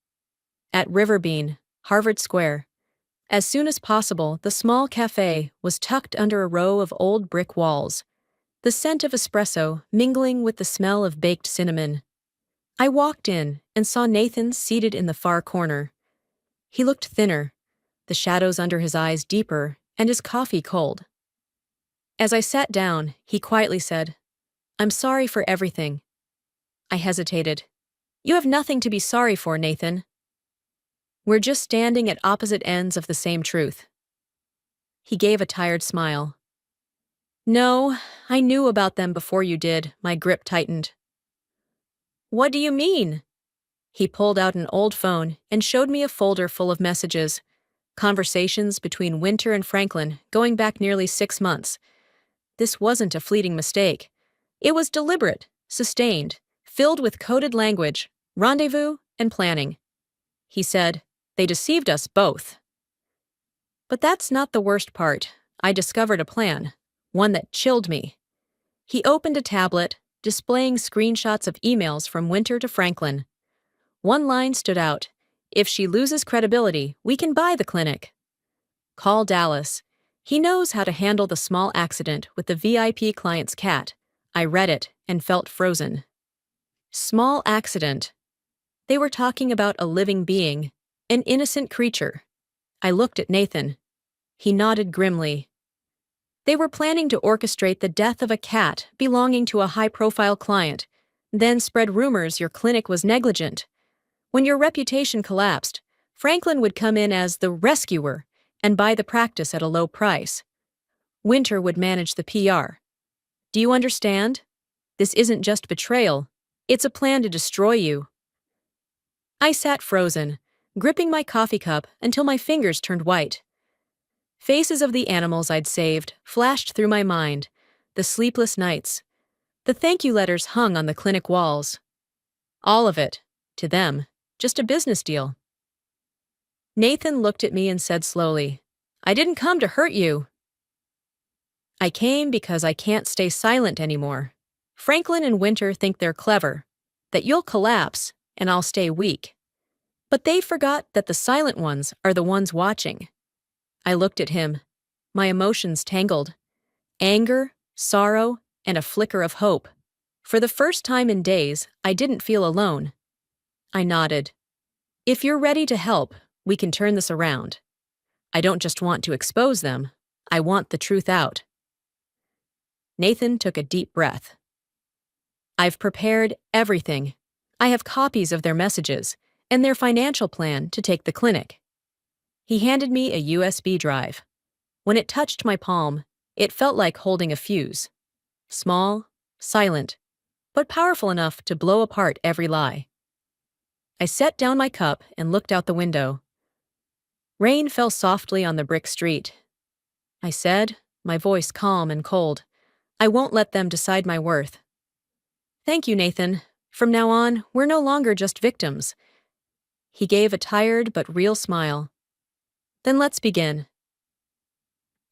[SPEAKER 2] At Riverbean, Harvard Square. As soon as possible, the small cafe was tucked under a row of old brick walls, the scent of espresso mingling with the smell of baked cinnamon. I walked in and saw Nathan seated in the far corner. He looked thinner, the shadows under his eyes deeper, and his coffee cold. As I sat down, he quietly said, I'm sorry for everything. I hesitated. You have nothing to be sorry for, Nathan. We're just standing at opposite ends of the same truth. He gave a tired smile. No, I knew about them before you did. My grip tightened. What do you mean? He pulled out an old phone and showed me a folder full of messages, conversations between Winter and Franklin going back nearly 6 months. This wasn't a fleeting mistake. It was deliberate, sustained, filled with coded language, rendezvous, and planning. He said, they deceived us both. But that's not the worst part. I discovered a plan, one that chilled me. He opened a tablet, displaying screenshots of emails from Winter to Franklin. One line stood out. If she loses credibility, we can buy the clinic. Call Dallas. He knows how to handle the small accident with the VIP client's cat. I read it and felt frozen. Small accident. They were talking about a living being, an innocent creature. I looked at Nathan. He nodded grimly. They were planning to orchestrate the death of a cat belonging to a high-profile client, then spread rumors your clinic was negligent. When your reputation collapsed, Franklin would come in as the rescuer and buy the practice at a low price. Winter would manage the PR. Do you understand? This isn't just betrayal. It's a plan to destroy you. I sat frozen, gripping my coffee cup until my fingers turned white. Faces of the animals I'd saved flashed through my mind, the sleepless nights. The thank you letters hung on the clinic walls. All of it, to them, just a business deal. Nathan looked at me and said slowly, I didn't come to hurt you. I came because I can't stay silent anymore. Franklin and Winter think they're clever, that you'll collapse and I'll stay weak. But they forgot that the silent ones are the ones watching. I looked at him, my emotions tangled. Anger, sorrow, and a flicker of hope. For the first time in days, I didn't feel alone. I nodded. If you're ready to help, we can turn this around. I don't just want to expose them, I want the truth out. Nathan took a deep breath. I've prepared everything. I have copies of their messages and their financial plan to take the clinic. He handed me a USB drive. When it touched my palm, it felt like holding a fuse. Small, silent, but powerful enough to blow apart every lie. I set down my cup and looked out the window. Rain fell softly on the brick street. I said, my voice calm and cold, I won't let them decide my worth. Thank you, Nathan. From now on, we're no longer just victims. He gave a tired but real smile. Then let's begin.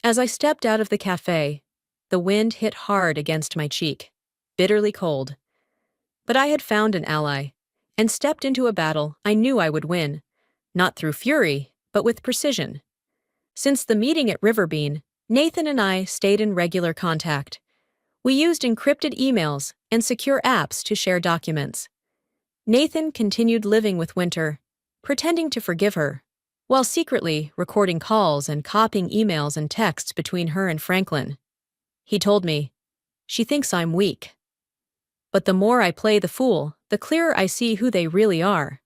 [SPEAKER 2] As I stepped out of the cafe, the wind hit hard against my cheek, bitterly cold. But I had found an ally, and stepped into a battle I knew I would win, not through fury, but with precision. Since the meeting at Riverbean, Nathan and I stayed in regular contact. We used encrypted emails and secure apps to share documents. Nathan continued living with Winter, pretending to forgive her, while secretly recording calls and copying emails and texts between her and Franklin. He told me, she thinks I'm weak. But the more I play the fool, the clearer I see who they really are.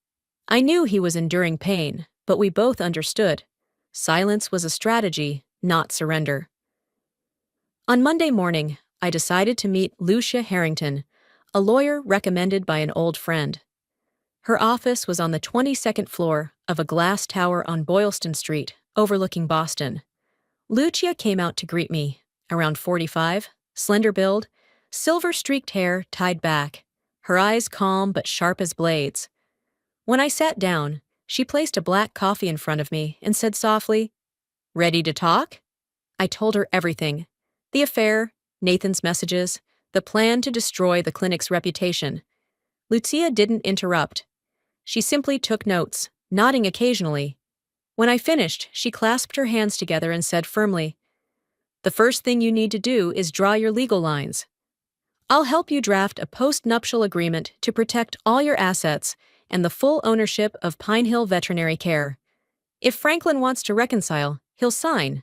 [SPEAKER 2] I knew he was enduring pain, but we both understood. Silence was a strategy, not surrender. On Monday morning, I decided to meet Lucia Harrington, a lawyer recommended by an old friend. Her office was on the 22nd floor of a glass tower on Boylston Street, overlooking Boston. Lucia came out to greet me, around 45, slender build, silver-streaked hair tied back, her eyes calm but sharp as blades. When I sat down, she placed a black coffee in front of me and said softly, "Ready to talk?" I told her everything. The affair, Nathan's messages, the plan to destroy the clinic's reputation. Lucia didn't interrupt. She simply took notes, nodding occasionally. When I finished, she clasped her hands together and said firmly, "The first thing you need to do is draw your legal lines. I'll help you draft a post-nuptial agreement to protect all your assets and the full ownership of Pine Hill Veterinary Care. If Franklin wants to reconcile, he'll sign.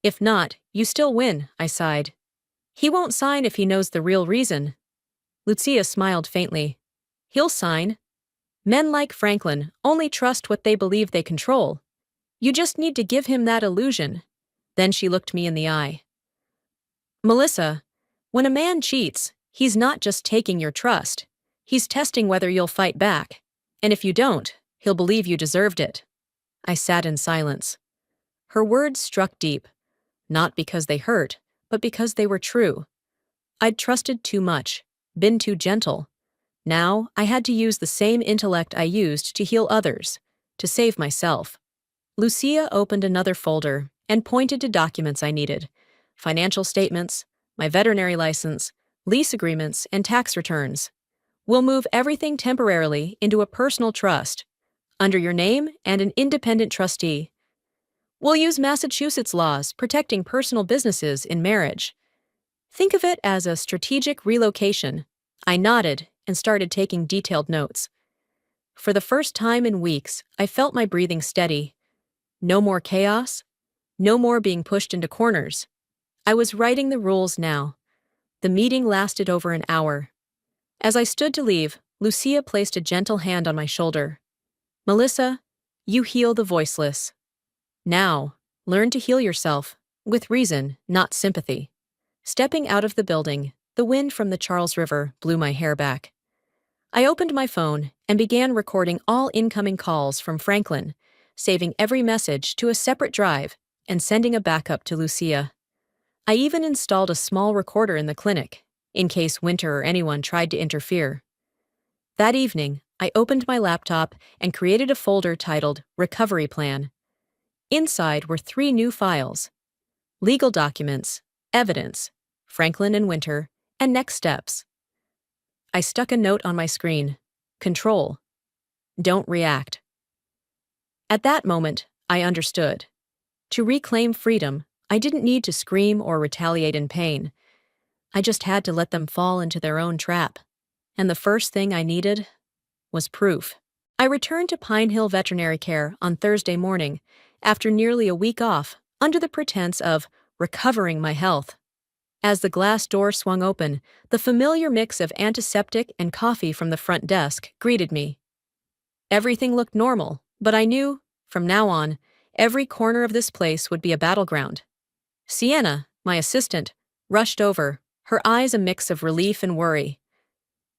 [SPEAKER 2] If not, you still win," I sighed. "He won't sign if he knows the real reason." Lucia smiled faintly. "He'll sign. Men like Franklin only trust what they believe they control. You just need to give him that illusion." Then she looked me in the eye. "Melissa, when a man cheats, he's not just taking your trust. He's testing whether you'll fight back. And if you don't, he'll believe you deserved it." I sat in silence. Her words struck deep, not because they hurt, but because they were true. I'd trusted too much, been too gentle. Now I had to use the same intellect I used to heal others, to save myself. Lucia opened another folder and pointed to documents I needed: financial statements, my veterinary license, lease agreements, and tax returns. "We'll move everything temporarily into a personal trust, under your name and an independent trustee. We'll use Massachusetts laws protecting personal businesses in marriage. Think of it as a strategic relocation." I nodded and started taking detailed notes. For the first time in weeks, I felt my breathing steady. No more chaos, no more being pushed into corners. I was writing the rules now. The meeting lasted over an hour. As I stood to leave, Lucia placed a gentle hand on my shoulder. "Melissa, you heal the voiceless. Now, learn to heal yourself, with reason, not sympathy." Stepping out of the building, the wind from the Charles River blew my hair back. I opened my phone and began recording all incoming calls from Franklin, saving every message to a separate drive and sending a backup to Lucia. I even installed a small recorder in the clinic, in case Winter or anyone tried to interfere. That evening, I opened my laptop and created a folder titled Recovery Plan. Inside were 3 new files: legal documents, evidence, Franklin and Winter, and next steps. I stuck a note on my screen: control. Don't react. At that moment, I understood. To reclaim freedom, I didn't need to scream or retaliate in pain. I just had to let them fall into their own trap. And the first thing I needed was proof. I returned to Pine Hill Veterinary Care on Thursday morning, after nearly a week off, under the pretense of recovering my health. As the glass door swung open, the familiar mix of antiseptic and coffee from the front desk greeted me. Everything looked normal, but I knew, from now on, every corner of this place would be a battleground. Sienna, my assistant, rushed over, her eyes a mix of relief and worry.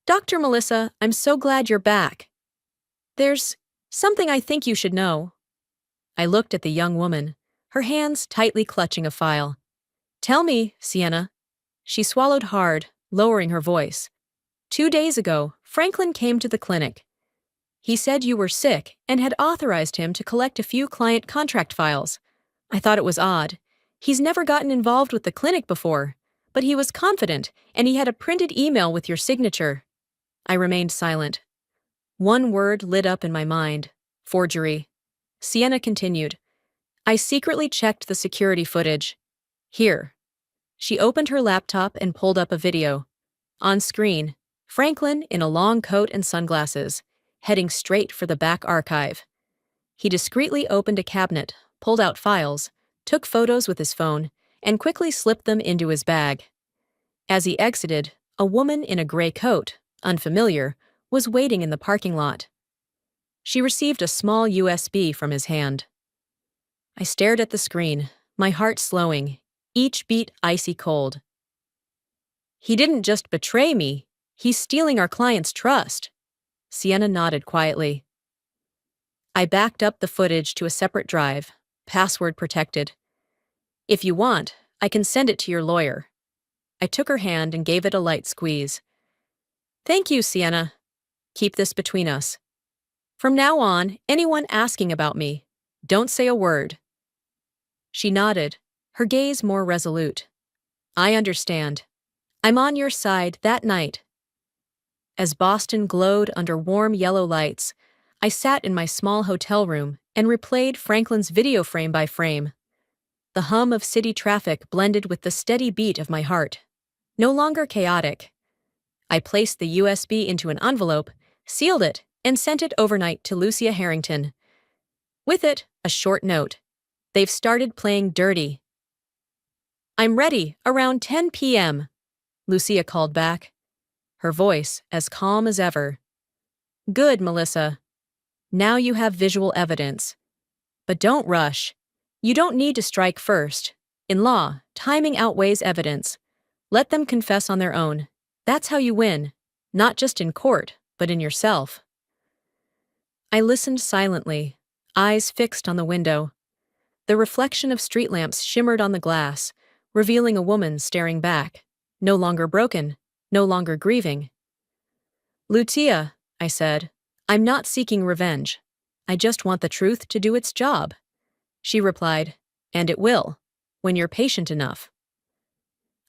[SPEAKER 2] "Dr. Melissa, I'm so glad you're back. There's something I think you should know." I looked at the young woman, her hands tightly clutching a file. "Tell me, Sienna." She swallowed hard, lowering her voice. "2 days ago, Franklin came to the clinic. He said you were sick and had authorized him to collect a few client contract files. I thought it was odd. He's never gotten involved with the clinic before, but he was confident and he had a printed email with your signature." I remained silent. One word lit up in my mind: forgery. Sienna continued. "I secretly checked the security footage. Here." She opened her laptop and pulled up a video. On screen, Franklin in a long coat and sunglasses, heading straight for the back archive. He discreetly opened a cabinet, pulled out files, took photos with his phone, and quickly slipped them into his bag. As he exited, a woman in a gray coat, unfamiliar, was waiting in the parking lot. She received a small USB from his hand. I stared at the screen, my heart slowing, each beat icy cold. He didn't just betray me, he's stealing our client's trust. Sienna nodded quietly. I backed up the footage to a separate drive, password protected. If you want, I can send it to your lawyer. I took her hand and gave it a light squeeze. Thank you, Sienna. Keep this between us. From now on, anyone asking about me, don't say a word. She nodded, her gaze more resolute. I understand. I'm on your side that night. As Boston glowed under warm yellow lights, I sat in my small hotel room and replayed Franklin's video frame by frame. The hum of city traffic blended with the steady beat of my heart. No longer chaotic. I placed the USB into an envelope, sealed it, and sent it overnight to Lucia Harrington. With it, a short note. They've started playing dirty. I'm ready, around 10 p.m., Lucia called back, her voice as calm as ever. Good, Melissa. Now you have visual evidence. But don't rush. You don't need to strike first. In law, timing outweighs evidence. Let them confess on their own. That's how you win, not just in court, but in yourself. I listened silently, eyes fixed on the window. The reflection of street lamps shimmered on the glass, revealing a woman staring back, no longer broken, no longer grieving. Lucia, I said, I'm not seeking revenge. I just want the truth to do its job. She replied, and it will, when you're patient enough.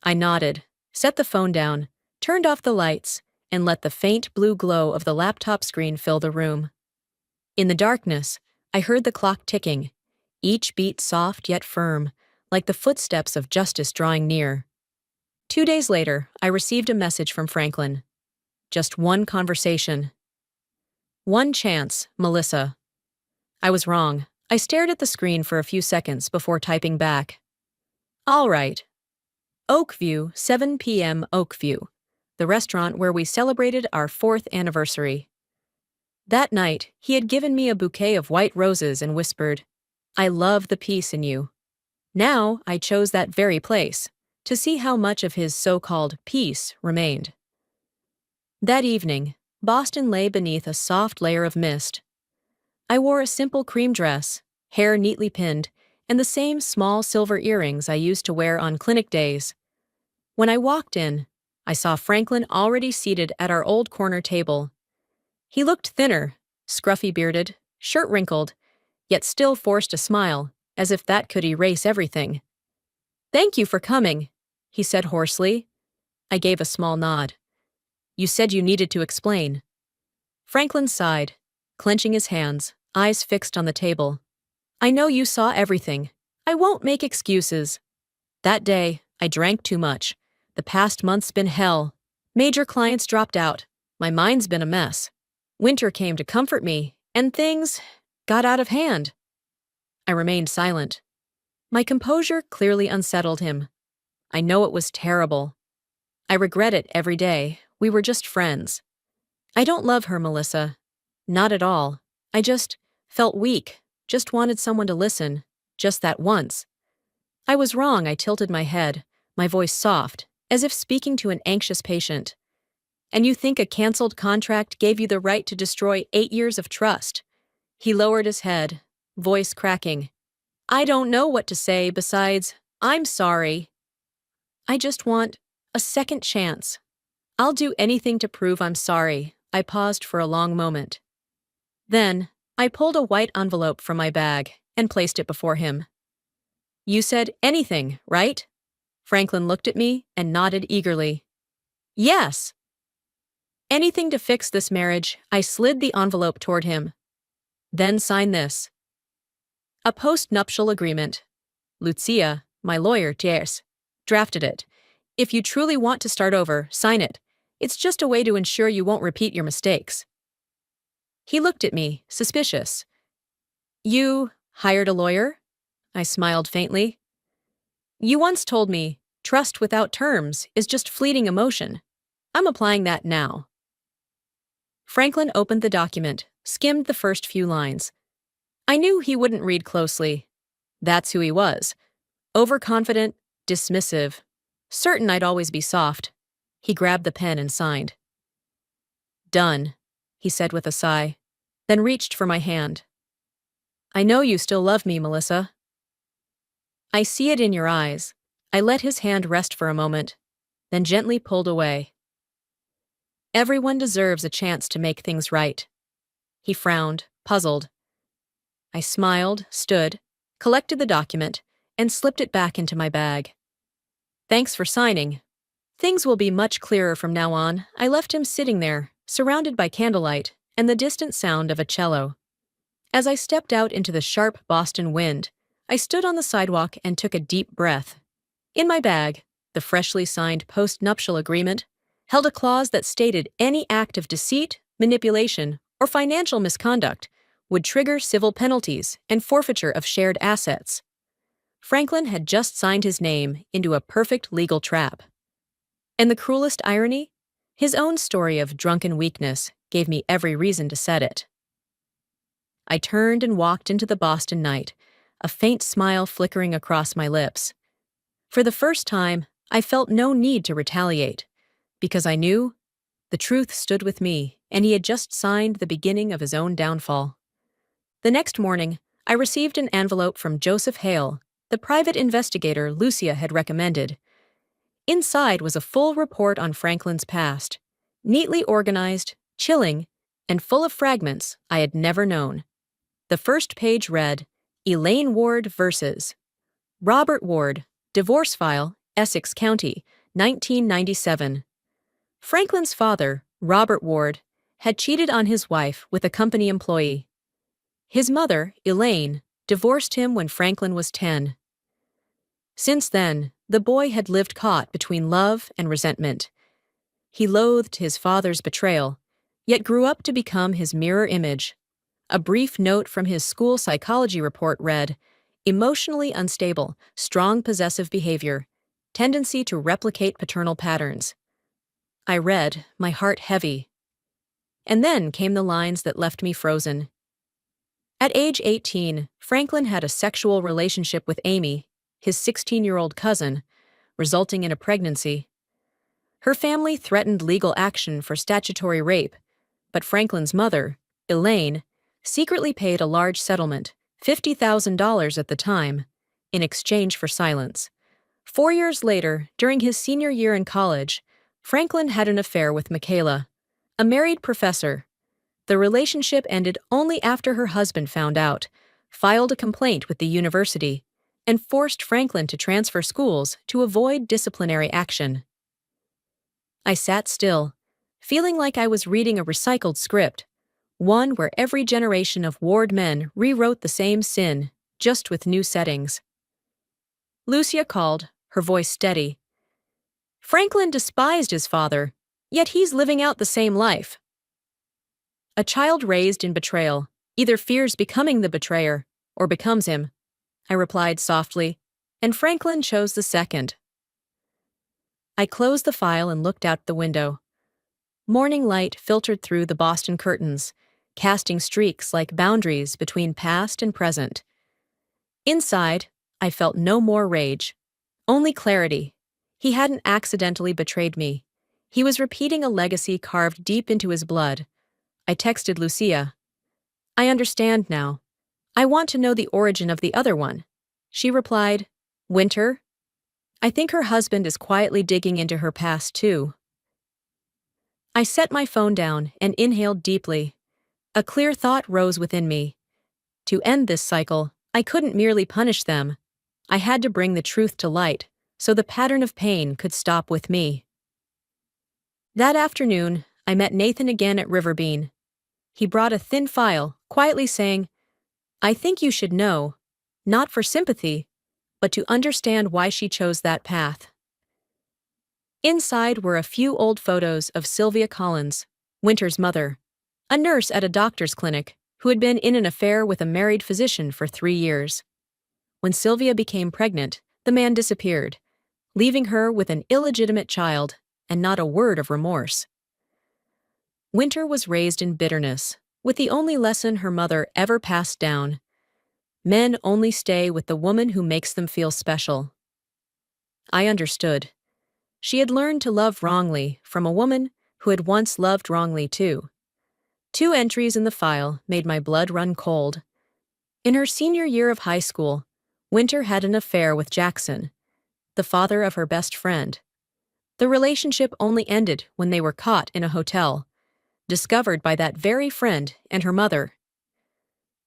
[SPEAKER 2] I nodded, set the phone down, turned off the lights, and let the faint blue glow of the laptop screen fill the room. In the darkness, I heard the clock ticking, each beat soft yet firm, like the footsteps of justice drawing near. 2 days later, I received a message from Franklin. Just one conversation. One chance, Melissa. I was wrong. I stared at the screen for a few seconds before typing back. All right. Oakview, 7 p.m. Oakview, the restaurant where we celebrated our 4th anniversary. That night, he had given me a bouquet of white roses and whispered, I love the peace in you. Now I chose that very place, to see how much of his so-called peace remained. That evening, Boston lay beneath a soft layer of mist. I wore a simple cream dress, hair neatly pinned, and the same small silver earrings I used to wear on clinic days. When I walked in, I saw Franklin already seated at our old corner table. He looked thinner, scruffy-bearded, shirt wrinkled, yet still forced a smile, as if that could erase everything. Thank you for coming, he said hoarsely. I gave a small nod. You said you needed to explain. Franklin sighed, clenching his hands, eyes fixed on the table. I know you saw everything. I won't make excuses. That day, I drank too much. The past month's been hell. Major clients dropped out. My mind's been a mess. Winter came to comfort me, and things got out of hand. I remained silent. My composure clearly unsettled him. I know it was terrible. I regret it every day. We were just friends. I don't love her, Melissa. Not at all. I just felt weak, just wanted someone to listen, just that once. I was wrong, I tilted my head, my voice soft, as if speaking to an anxious patient. And you think a canceled contract gave you the right to destroy 8 years of trust? He lowered his head, voice cracking. I don't know what to say besides, I'm sorry. I just want a second chance. I'll do anything to prove I'm sorry. I paused for a long moment. Then, I pulled a white envelope from my bag and placed it before him. You said anything, right? Franklin looked at me and nodded eagerly. Yes. Anything to fix this marriage. I slid the envelope toward him. Then sign this. A post-nuptial agreement. Lucia, my lawyer, Jers, drafted it. If you truly want to start over, sign it. It's just a way to ensure you won't repeat your mistakes. He looked at me, suspicious. You hired a lawyer? I smiled faintly. You once told me, trust without terms is just fleeting emotion. I'm applying that now. Franklin opened the document, skimmed the first few lines. I knew he wouldn't read closely. That's who he was. Overconfident, dismissive, certain I'd always be soft. He grabbed the pen and signed. Done, he said with a sigh, then reached for my hand. I know you still love me, Melissa. I see it in your eyes. I let his hand rest for a moment, then gently pulled away. Everyone deserves a chance to make things right. He frowned, puzzled. I smiled, stood, collected the document, and slipped it back into my bag. Thanks for signing. Things will be much clearer from now on. I left him sitting there, surrounded by candlelight and the distant sound of a cello. As I stepped out into the sharp Boston wind, I stood on the sidewalk and took a deep breath. In my bag, the freshly signed post-nuptial agreement held a clause that stated any act of deceit, manipulation, or financial misconduct would trigger civil penalties and forfeiture of shared assets. Franklin had just signed his name into a perfect legal trap. And the cruelest irony? His own story of drunken weakness gave me every reason to set it. I turned and walked into the Boston night, a faint smile flickering across my lips. For the first time, I felt no need to retaliate, because I knew the truth stood with me, and he had just signed the beginning of his own downfall. The next morning, I received an envelope from Joseph Hale, the private investigator Lucia had recommended. Inside was a full report on Franklin's past, neatly organized, chilling, and full of fragments I had never known. The first page read, Elaine Ward versus Robert Ward, divorce file, Essex County, 1997. Franklin's father, Robert Ward, had cheated on his wife with a company employee. His mother, Elaine, divorced him when Franklin was 10. Since then, the boy had lived caught between love and resentment. He loathed his father's betrayal, yet grew up to become his mirror image. A brief note from his school psychology report read, emotionally unstable, strong possessive behavior, tendency to replicate paternal patterns. I read, my heart heavy. And then came the lines that left me frozen. At age 18, Franklin had a sexual relationship with Amy, his 16-year-old cousin, resulting in a pregnancy. Her family threatened legal action for statutory rape, but Franklin's mother, Elaine, secretly paid a large settlement, $50,000 at the time, in exchange for silence. 4 years later, during his senior year in college, Franklin had an affair with Michaela, a married professor. The relationship ended only after her husband found out, filed a complaint with the university, and forced Franklin to transfer schools to avoid disciplinary action. I sat still, feeling like I was reading a recycled script, one where every generation of Ward men rewrote the same sin, just with new settings. Lucia called, her voice steady. Franklin despised his father, yet he's living out the same life. A child raised in betrayal either fears becoming the betrayer or becomes him, I replied softly, and Franklin chose the second. I closed the file and looked out the window. Morning light filtered through the Boston curtains, casting streaks like boundaries between past and present. Inside, I felt no more rage, only clarity. He hadn't accidentally betrayed me. He was repeating a legacy carved deep into his blood. I texted Lucia. I understand now. I want to know the origin of the other one. She replied, Winter? I think her husband is quietly digging into her past too. I set my phone down and inhaled deeply. A clear thought rose within me. To end this cycle, I couldn't merely punish them. I had to bring the truth to light, so the pattern of pain could stop with me. That afternoon, I met Nathan again at Riverbean. He brought a thin file, quietly saying, I think you should know, not for sympathy, but to understand why she chose that path. Inside were a few old photos of Sylvia Collins, Winter's mother, a nurse at a doctor's clinic who had been in an affair with a married physician for 3 years. When Sylvia became pregnant, the man disappeared, leaving her with an illegitimate child and not a word of remorse. Winter was raised in bitterness, with the only lesson her mother ever passed down: men only stay with the woman who makes them feel special. I understood. She had learned to love wrongly from a woman who had once loved wrongly too. 2 entries in the file made my blood run cold. In her senior year of high school, Winter had an affair with Jackson, the father of her best friend. The relationship only ended when they were caught in a hotel, discovered by that very friend and her mother.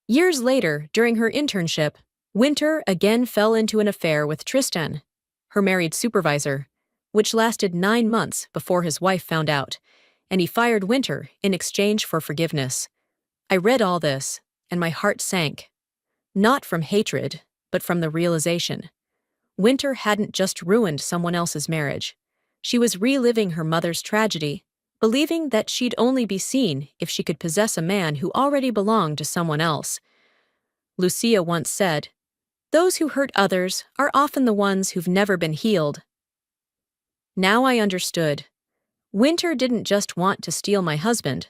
[SPEAKER 2] Years later, during her internship, Winter again fell into an affair with Tristan, her married supervisor, which lasted 9 months before his wife found out, and he fired Winter in exchange for forgiveness. I read all this, and my heart sank. Not from hatred, but from the realization. Winter hadn't just ruined someone else's marriage. She was reliving her mother's tragedy, believing that she'd only be seen if she could possess a man who already belonged to someone else. Lucia once said, "Those who hurt others are often the ones who've never been healed." Now I understood. Winter didn't just want to steal my husband.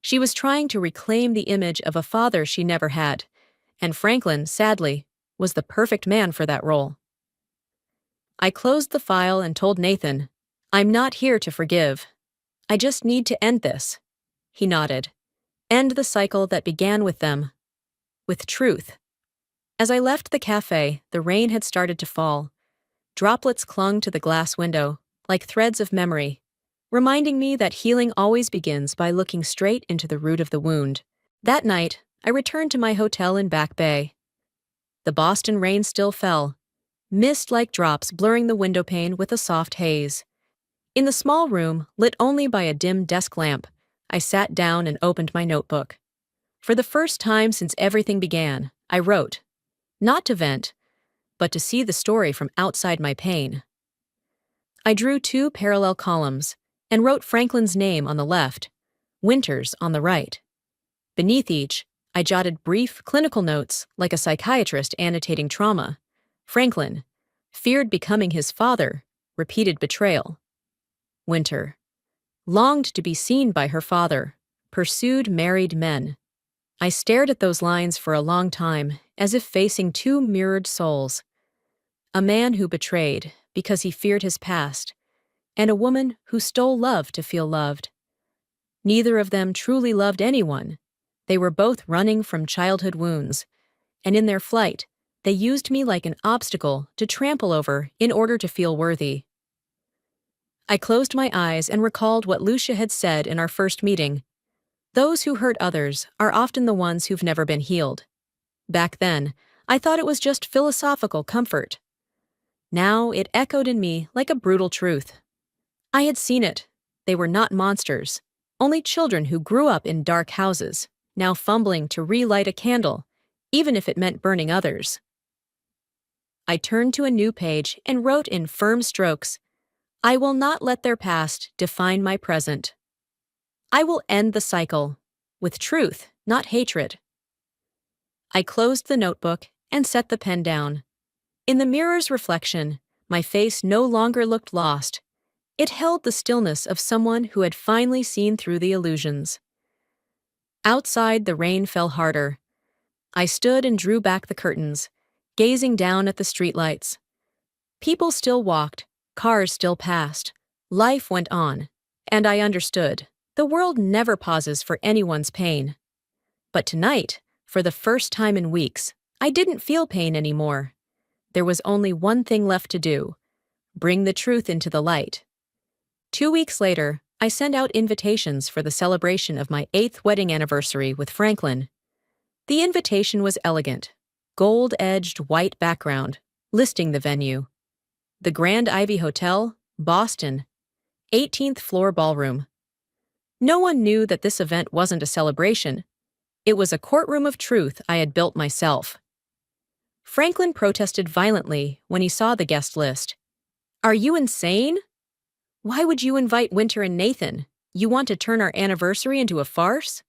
[SPEAKER 2] She was trying to reclaim the image of a father she never had, and Franklin, sadly, was the perfect man for that role. I closed the file and told Nathan, "I'm not here to forgive. I just need to end this." He nodded. End the cycle that began with them. With truth. As I left the cafe, the rain had started to fall. Droplets clung to the glass window, like threads of memory, reminding me that healing always begins by looking straight into the root of the wound. That night, I returned to my hotel in Back Bay. The Boston rain still fell, mist-like drops blurring the windowpane with a soft haze. In the small room, lit only by a dim desk lamp, I sat down and opened my notebook. For the first time since everything began, I wrote, not to vent, but to see the story from outside my pain. I drew 2 parallel columns and wrote Franklin's name on the left, Winter's on the right. Beneath each, I jotted brief clinical notes like a psychiatrist annotating trauma. Franklin feared becoming his father, repeated betrayal. Winter longed to be seen by her father, pursued married men. I stared at those lines for a long time, as if facing 2 mirrored souls. A man who betrayed because he feared his past, and a woman who stole love to feel loved. Neither of them truly loved anyone. They were both running from childhood wounds, and in their flight, they used me like an obstacle to trample over in order to feel worthy. I closed my eyes and recalled what Lucia had said in our first meeting. Those who hurt others are often the ones who've never been healed. Back then, I thought it was just philosophical comfort. Now it echoed in me like a brutal truth. I had seen it. They were not monsters, only children who grew up in dark houses, now fumbling to relight a candle, even if it meant burning others. I turned to a new page and wrote in firm strokes, "I will not let their past define my present. I will end the cycle, with truth, not hatred." I closed the notebook and set the pen down. In the mirror's reflection, my face no longer looked lost. It held the stillness of someone who had finally seen through the illusions. Outside, the rain fell harder. I stood and drew back the curtains, gazing down at the streetlights. People still walked, cars still passed, life went on, and I understood. The world never pauses for anyone's pain. But tonight, for the first time in weeks, I didn't feel pain anymore. There was only one thing left to do: bring the truth into the light. 2 weeks later, I sent out invitations for the celebration of my 8th wedding anniversary with Franklin. The invitation was elegant, gold-edged white background, listing the venue. The Grand Ivy Hotel, Boston, 18th floor ballroom. No one knew that this event wasn't a celebration. It was a courtroom of truth I had built myself. Franklin protested violently when he saw the guest list. "Are you insane? Why would you invite Winter and Nathan? You want to turn our anniversary into a farce?"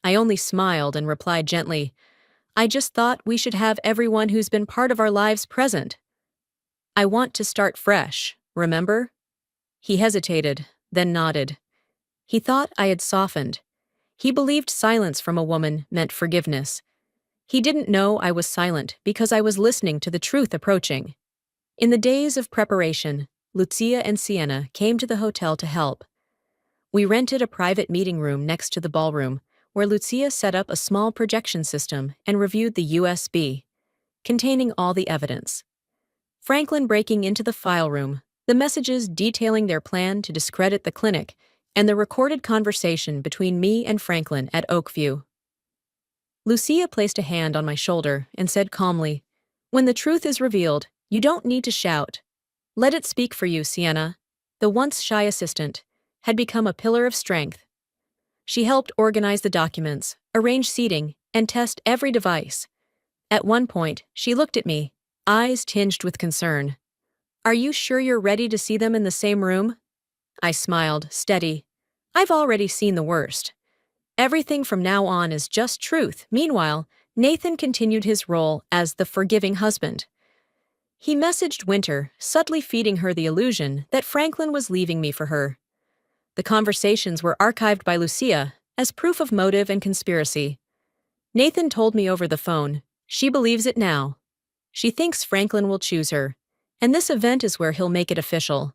[SPEAKER 2] I only smiled and replied gently, "I just thought we should have everyone who's been part of our lives present. I want to start fresh, remember?" He hesitated, then nodded. He thought I had softened. He believed silence from a woman meant forgiveness. He didn't know I was silent because I was listening to the truth approaching. In the days of preparation, Lucia and Sienna came to the hotel to help. We rented a private meeting room next to the ballroom, where Lucia set up a small projection system and reviewed the USB, containing all the evidence. Franklin breaking into the file room, the messages detailing their plan to discredit the clinic, and the recorded conversation between me and Franklin at Oakview. Lucia placed a hand on my shoulder and said calmly, "When the truth is revealed, you don't need to shout. Let it speak for you, Sienna." The once shy assistant had become a pillar of strength. She helped organize the documents, arrange seating, and test every device. At one point, she looked at me, eyes tinged with concern. "Are you sure you're ready to see them in the same room?" I smiled, steady. "I've already seen the worst. Everything from now on is just truth." Meanwhile, Nathan continued his role as the forgiving husband. He messaged Winter, subtly feeding her the illusion that Franklin was leaving me for her. The conversations were archived by Lucia as proof of motive and conspiracy. Nathan told me over the phone, "She believes it now. She thinks Franklin will choose her, and this event is where he'll make it official."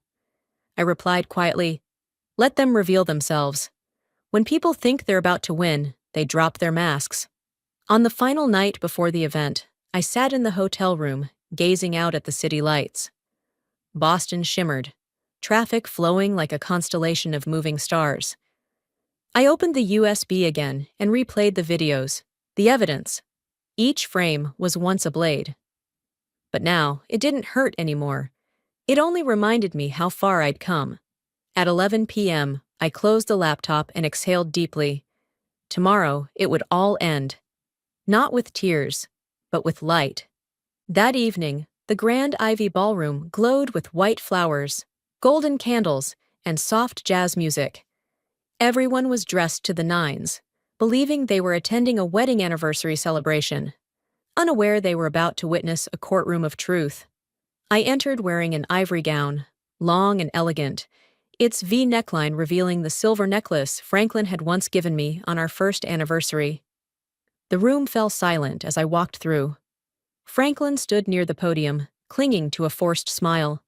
[SPEAKER 2] I replied quietly, "Let them reveal themselves. When people think they're about to win, they drop their masks." On the final night before the event, I sat in the hotel room, gazing out at the city lights. Boston shimmered, traffic flowing like a constellation of moving stars. I opened the USB again and replayed the videos, the evidence. Each frame was once a blade. But now, it didn't hurt anymore. It only reminded me how far I'd come. At 11 p.m., I closed the laptop and exhaled deeply. Tomorrow, it would all end. Not with tears, but with light. That evening, the Grand Ivy Ballroom glowed with white flowers, golden candles, and soft jazz music. Everyone was dressed to the nines, believing they were attending a wedding anniversary celebration, unaware they were about to witness a courtroom of truth. I entered wearing an ivory gown, long and elegant, its V neckline revealing the silver necklace Franklin had once given me on our first anniversary. The room fell silent as I walked through. Franklin stood near the podium, clinging to a forced smile.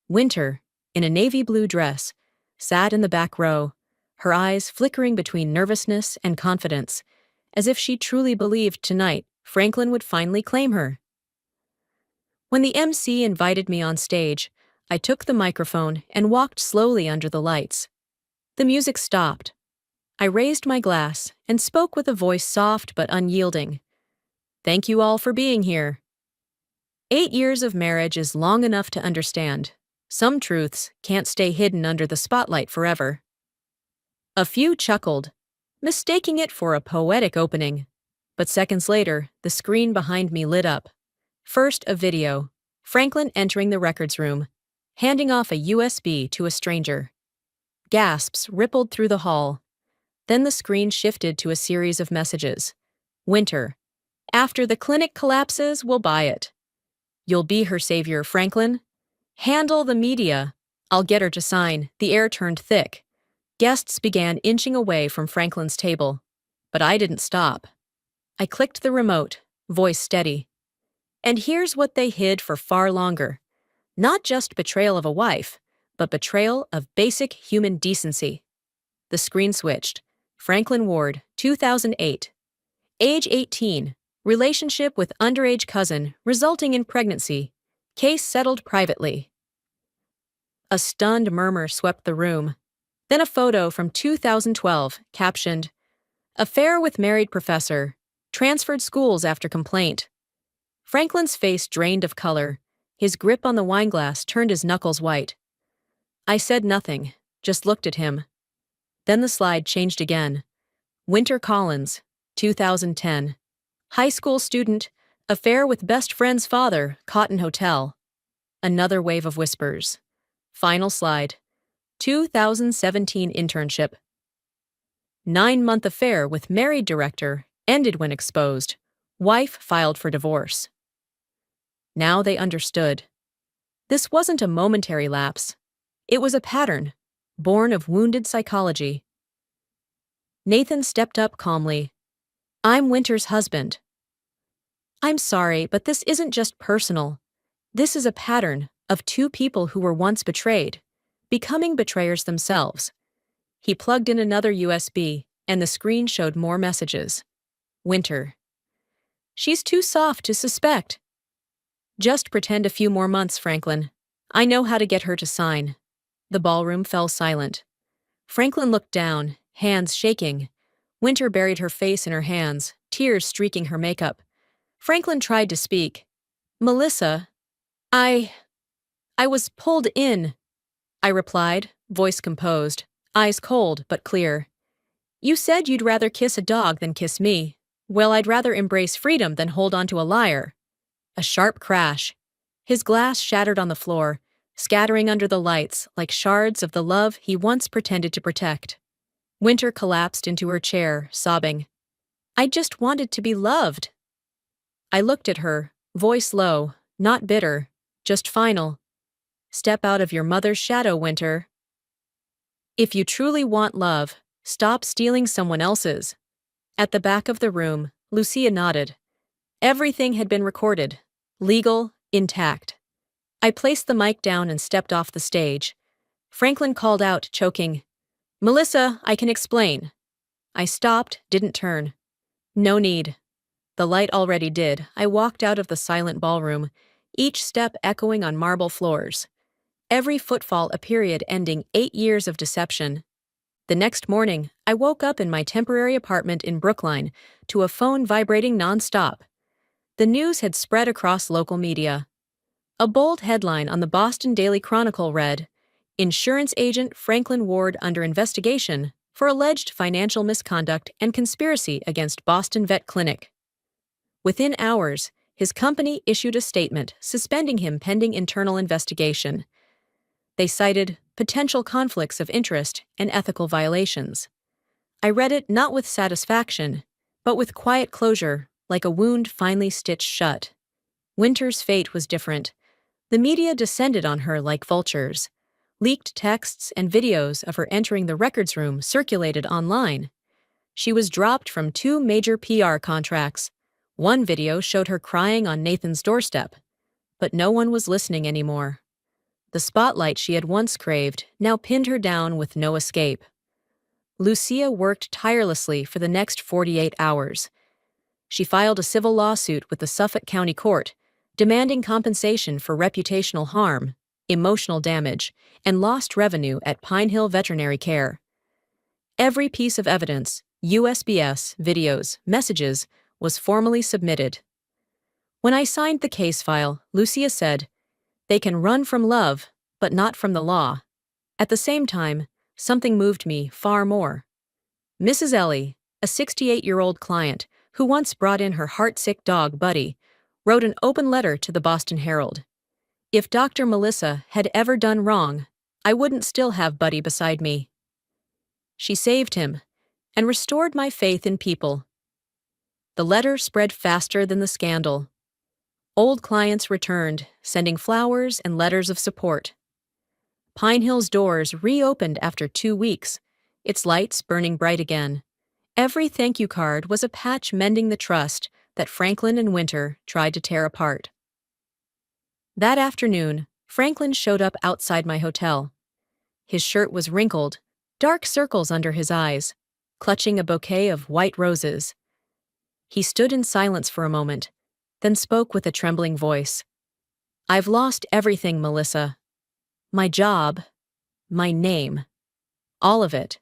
[SPEAKER 2] Winter, in a navy blue dress, sat in the back row, her eyes flickering between nervousness and confidence, as if she truly believed tonight Franklin would finally claim her. When the MC invited me on stage, I took the microphone and walked slowly under the lights. The music stopped. I raised my glass and spoke with a voice soft but unyielding. "Thank you all for being here. 8 years of marriage is long enough to understand. Some truths can't stay hidden under the spotlight forever." A few chuckled, mistaking it for a poetic opening. But seconds later, the screen behind me lit up. First, a video. Franklin entering the records room, handing off a USB to a stranger. Gasps rippled through the hall. Then the screen shifted to a series of messages. Winter. "After the clinic collapses, we'll buy it. You'll be her savior, Franklin. Handle the media. I'll get her to sign." The air turned thick. Guests began inching away from Franklin's table. But I didn't stop. I clicked the remote, voice steady. And here's what they hid for far longer. Not just betrayal of a wife, but betrayal of basic human decency. The screen switched. Franklin Ward, 2008. Age 18. Relationship with underage cousin, resulting in pregnancy. Case settled privately. A stunned murmur swept the room. Then a photo from 2012, captioned, "Affair with married professor. Transferred schools after complaint." Franklin's face drained of color. His grip on the wineglass turned his knuckles white. I said nothing, just looked at him. Then the slide changed again. Winter Collins, 2010. High school student, affair with best friend's father, Cotton Hotel. Another wave of whispers. Final slide. 2017 internship. 9-month affair with married director, ended when exposed. Wife filed for divorce. Now they understood. This wasn't a momentary lapse. It was a pattern, born of wounded psychology, Nathan stepped up calmly. I'm Winter's husband. I'm sorry, but this isn't just personal. This is a pattern of two people who were once betrayed, becoming betrayers themselves. He plugged in another USB, and the screen showed more messages. Winter. She's too soft to suspect. Just pretend a few more months, Franklin. I know how to get her to sign. The ballroom fell silent. Franklin looked down, hands shaking. Winter buried her face in her hands, tears streaking her makeup. Franklin tried to speak. Melissa, I was pulled in, I replied, voice composed, eyes cold but clear. You said you'd rather kiss a dog than kiss me. Well, I'd rather embrace freedom than hold on to a liar. A sharp crash. His glass shattered on the floor, scattering under the lights like shards of the love he once pretended to protect. Winter collapsed into her chair, sobbing. I just wanted to be loved. I looked at her, voice low, not bitter, just final. Step out of your mother's shadow, Winter. If you truly want love, stop stealing someone else's. At the back of the room, Lucia nodded. Everything had been recorded, legal, intact. I placed the mic down and stepped off the stage. Franklin called out, choking, Melissa, I can explain. I stopped, didn't turn. No need. The light already did. I walked out of the silent ballroom, each step echoing on marble floors. Every footfall a period ending 8 years of deception. The next morning, I woke up in my temporary apartment in Brookline to a phone vibrating nonstop. The news had spread across local media. A bold headline on the Boston Daily Chronicle read, Insurance agent Franklin Ward under investigation for alleged financial misconduct and conspiracy against Boston Vet Clinic. Within hours, his company issued a statement suspending him pending internal investigation. They cited potential conflicts of interest and ethical violations. I read it not with satisfaction, but with quiet closure, like a wound finally stitched shut. Winter's fate was different. The media descended on her like vultures. Leaked texts and videos of her entering the records room circulated online. She was dropped from 2 major PR contracts. One video showed her crying on Nathan's doorstep. But no one was listening anymore. The spotlight she had once craved now pinned her down with no escape. Lucia worked tirelessly for the next 48 hours. She filed a civil lawsuit with the Suffolk County Court, demanding compensation for reputational harm, emotional damage, and lost revenue at Pine Hill Veterinary Care. Every piece of evidence, USBS, videos, messages, was formally submitted. When I signed the case file, Lucia said, They can run from love, but not from the law. At the same time, something moved me far more. Mrs. Ellie, a 68-year-old client who once brought in her heartsick dog, Buddy, wrote an open letter to the Boston Herald. If Dr. Melissa had ever done wrong, I wouldn't still have Buddy beside me. She saved him and restored my faith in people. The letter spread faster than the scandal. Old clients returned, sending flowers and letters of support. Pine Hill's doors reopened after 2 weeks, its lights burning bright again. Every thank you card was a patch mending the trust that Franklin and Winter tried to tear apart. That afternoon, Franklin showed up outside my hotel. His shirt was wrinkled, dark circles under his eyes, clutching a bouquet of white roses. He stood in silence for a moment, then spoke with a trembling voice. I've lost everything, Melissa. My job, my name, all of it.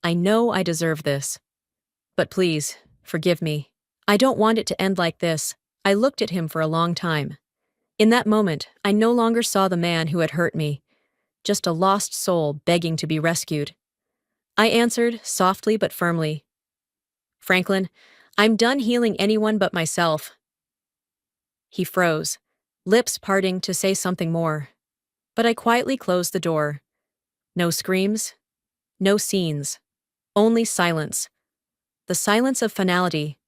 [SPEAKER 2] I know I deserve this. But please, forgive me. I don't want it to end like this. I looked at him for a long time. In that moment, I no longer saw the man who had hurt me, just a lost soul begging to be rescued. I answered, softly but firmly, Franklin, I'm done healing anyone but myself. He froze, lips parting to say something more. But I quietly closed the door. No screams, no scenes, only silence. The silence of finality.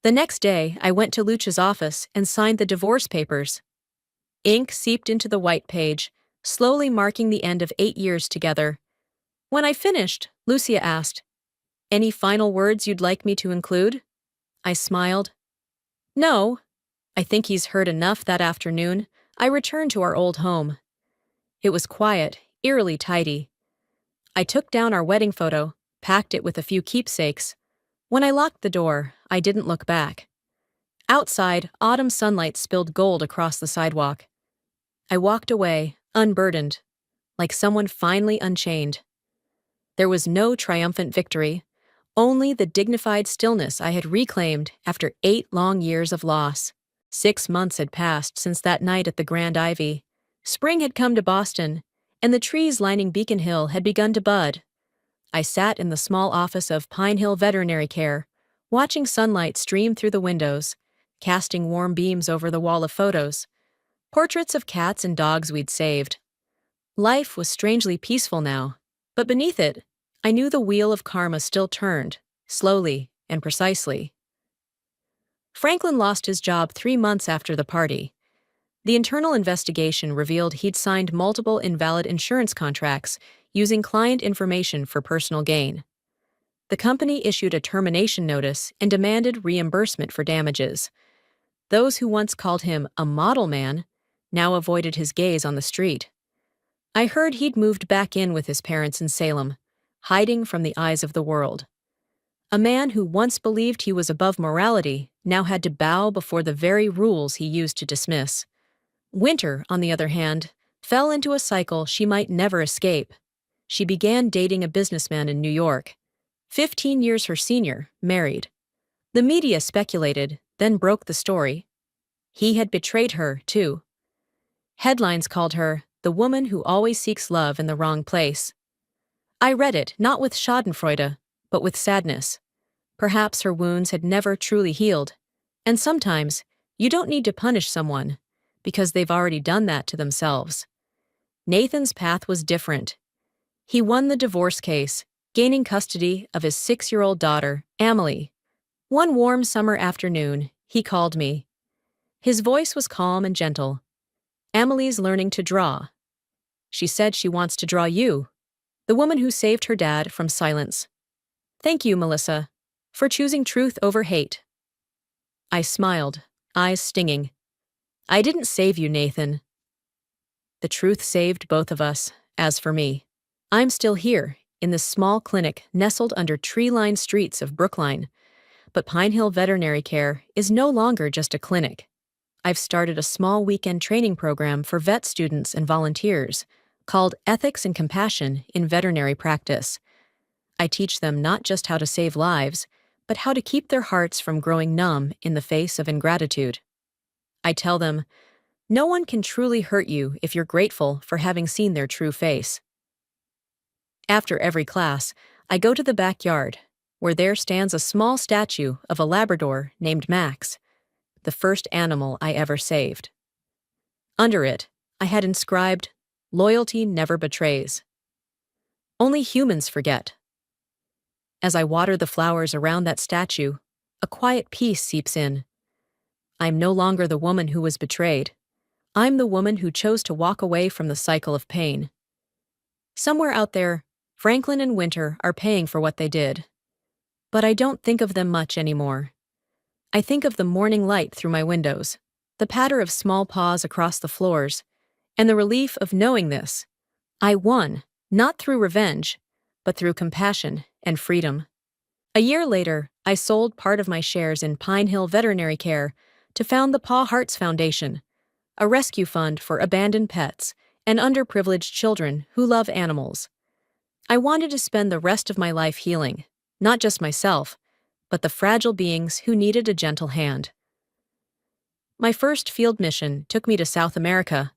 [SPEAKER 2] The next day, I went to Lucia's office and signed the divorce papers. Ink seeped into the white page, slowly marking the end of 8 years together. When I finished, Lucia asked, Any final words you'd like me to include? I smiled. No. I think he's heard enough. That afternoon, I returned to our old home. It was quiet, eerily tidy. I took down our wedding photo, packed it with a few keepsakes. When I locked the door, I didn't look back. Outside, autumn sunlight spilled gold across the sidewalk. I walked away, unburdened, like someone finally unchained. There was no triumphant victory, only the dignified stillness I had reclaimed after 8 long years of loss. 6 months had passed since that night at the Grand Ivy. Spring had come to Boston, and the trees lining Beacon Hill had begun to bud. I sat in the small office of Pine Hill Veterinary Care, watching sunlight stream through the windows, casting warm beams over the wall of photos, portraits of cats and dogs we'd saved. Life was strangely peaceful now, but beneath it, I knew the wheel of karma still turned, slowly and precisely. Franklin lost his job 3 months after the party. The internal investigation revealed he'd signed multiple invalid insurance contracts using client information for personal gain. The company issued a termination notice and demanded reimbursement for damages. Those who once called him a model man now avoided his gaze on the street. I heard he'd moved back in with his parents in Salem, hiding from the eyes of the world. A man who once believed he was above morality now had to bow before the very rules he used to dismiss. Winter, on the other hand, fell into a cycle she might never escape. She began dating a businessman in New York, 15 years her senior, married. The media speculated, then broke the story. He had betrayed her, too. Headlines called her the woman who always seeks love in the wrong place. I read it not with schadenfreude, but with sadness. Perhaps her wounds had never truly healed, and sometimes you don't need to punish someone, because they've already done that to themselves. Nathan's path was different. He won the divorce case, gaining custody of his 6-year-old daughter, Amelie. One warm summer afternoon, he called me. His voice was calm and gentle. Amelie's learning to draw. She said she wants to draw you, the woman who saved her dad from silence. Thank you, Melissa, for choosing truth over hate. I smiled, eyes stinging. I didn't save you, Nathan. The truth saved both of us. As for me, I'm still here, in this small clinic nestled under tree-lined streets of Brookline. But Pine Hill Veterinary Care is no longer just a clinic. I've started a small weekend training program for vet students and volunteers called Ethics and Compassion in Veterinary Practice. I teach them not just how to save lives, but how to keep their hearts from growing numb in the face of ingratitude. I tell them, no one can truly hurt you if you're grateful for having seen their true face. After every class, I go to the backyard, where there stands a small statue of a Labrador named Max, the first animal I ever saved. Under it, I had inscribed, "Loyalty never betrays. Only humans forget." As I water the flowers around that statue, a quiet peace seeps in. I'm no longer the woman who was betrayed. I'm the woman who chose to walk away from the cycle of pain. Somewhere out there, Franklin and Winter are paying for what they did. But I don't think of them much anymore. I think of the morning light through my windows, the patter of small paws across the floors, and the relief of knowing this. I won, not through revenge, but through compassion and freedom. A year later, I sold part of my shares in Pine Hill Veterinary Care to found the Paw Hearts Foundation, a rescue fund for abandoned pets and underprivileged children who love animals. I wanted to spend the rest of my life healing, not just myself, but the fragile beings who needed a gentle hand. My first field mission took me to South America,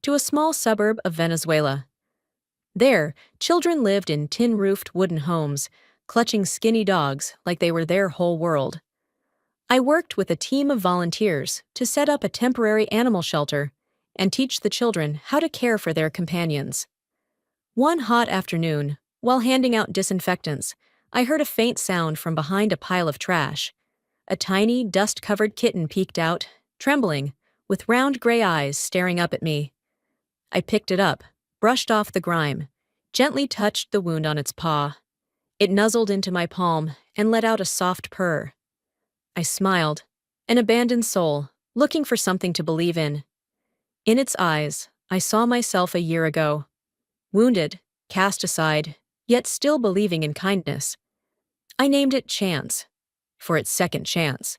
[SPEAKER 2] to a small suburb of Venezuela. There, children lived in tin-roofed wooden homes, clutching skinny dogs like they were their whole world. I worked with a team of volunteers to set up a temporary animal shelter and teach the children how to care for their companions. One hot afternoon, while handing out disinfectants, I heard a faint sound from behind a pile of trash. A tiny, dust-covered kitten peeked out, trembling, with round gray eyes staring up at me. I picked it up, brushed off the grime, gently touched the wound on its paw. It nuzzled into my palm and let out a soft purr. I smiled, an abandoned soul, looking for something to believe in. In its eyes, I saw myself a year ago, wounded, cast aside, yet still believing in kindness. I named it Chance, for its second chance.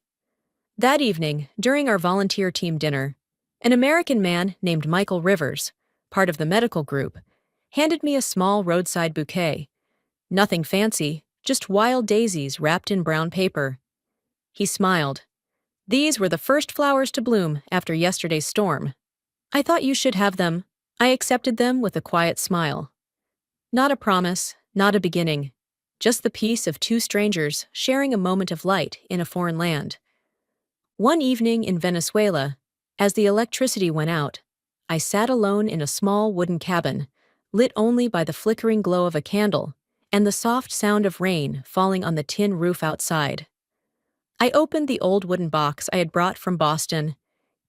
[SPEAKER 2] That evening, during our volunteer team dinner, an American man named Michael Rivers, part of the medical group, handed me a small roadside bouquet. Nothing fancy, just wild daisies wrapped in brown paper. He smiled. These were the first flowers to bloom after yesterday's storm. I thought you should have them. I accepted them with a quiet smile. Not a promise, not a beginning, just the peace of two strangers sharing a moment of light in a foreign land. One evening in Venezuela, as the electricity went out, I sat alone in a small wooden cabin, lit only by the flickering glow of a candle and the soft sound of rain falling on the tin roof outside. I opened the old wooden box I had brought from Boston.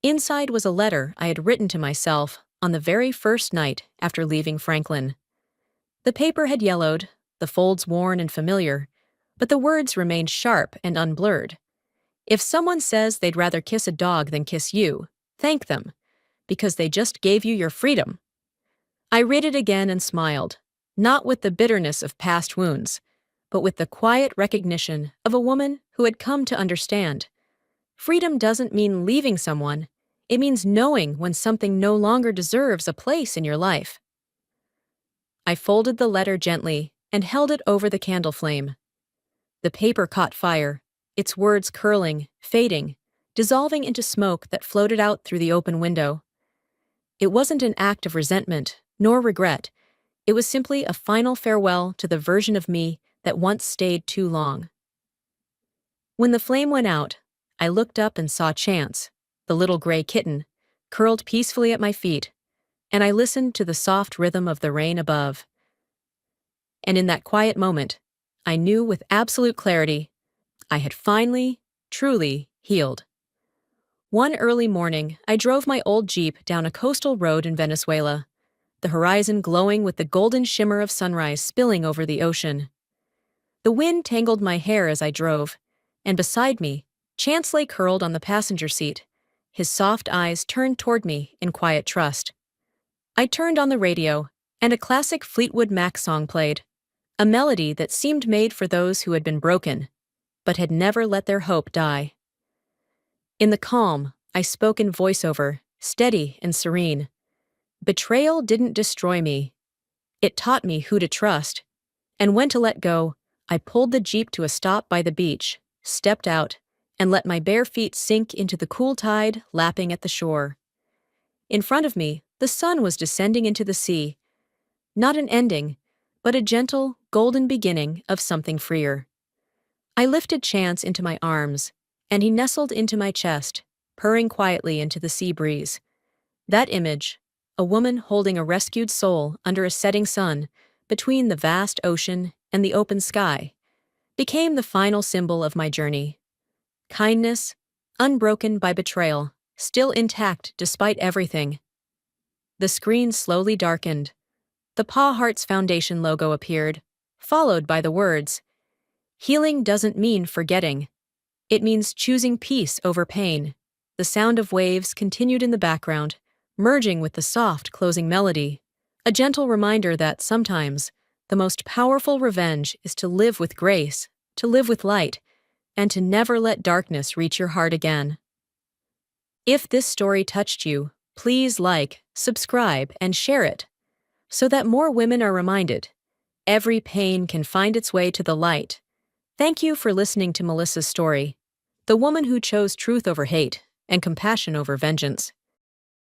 [SPEAKER 2] Inside was a letter I had written to myself on the very first night after leaving Franklin. The paper had yellowed, the folds worn and familiar, but the words remained sharp and unblurred. If someone says they'd rather kiss a dog than kiss you, thank them, because they just gave you your freedom. I read it again and smiled, not with the bitterness of past wounds, but with the quiet recognition of a woman who had come to understand. Freedom doesn't mean leaving someone, it means knowing when something no longer deserves a place in your life. I folded the letter gently and held it over the candle flame. The paper caught fire, its words curling, fading, dissolving into smoke that floated out through the open window. It wasn't an act of resentment, nor regret. It was simply a final farewell to the version of me that once stayed too long. When the flame went out, I looked up and saw Chance, the little gray kitten, curled peacefully at my feet, and I listened to the soft rhythm of the rain above. And in that quiet moment, I knew with absolute clarity, I had finally, truly healed. One early morning, I drove my old Jeep down a coastal road in Venezuela, the horizon glowing with the golden shimmer of sunrise spilling over the ocean. The wind tangled my hair as I drove, and beside me, Chance lay curled on the passenger seat, his soft eyes turned toward me in quiet trust. I turned on the radio, and a classic Fleetwood Mac song played, a melody that seemed made for those who had been broken, but had never let their hope die. In the calm, I spoke in voiceover, steady and serene. Betrayal didn't destroy me. It taught me who to trust, and when to let go. I pulled the Jeep to a stop by the beach, stepped out, and let my bare feet sink into the cool tide lapping at the shore. In front of me, the sun was descending into the sea. Not an ending, but a gentle, golden beginning of something freer. I lifted Chance into my arms, and he nestled into my chest, purring quietly into the sea breeze. That image, a woman holding a rescued soul under a setting sun, between the vast ocean and the open sky, became the final symbol of my journey. Kindness, unbroken by betrayal, still intact despite everything. The screen slowly darkened. The Paw Hearts Foundation logo appeared, followed by the words, "Healing doesn't mean forgetting. It means choosing peace over pain." The sound of waves continued in the background, merging with the soft closing melody, a gentle reminder that sometimes the most powerful revenge is to live with grace, to live with light, and to never let darkness reach your heart again. If this story touched you, please like, subscribe, and share it, so that more women are reminded every pain can find its way to the light. Thank you for listening to Melissa's story, the woman who chose truth over hate and compassion over vengeance.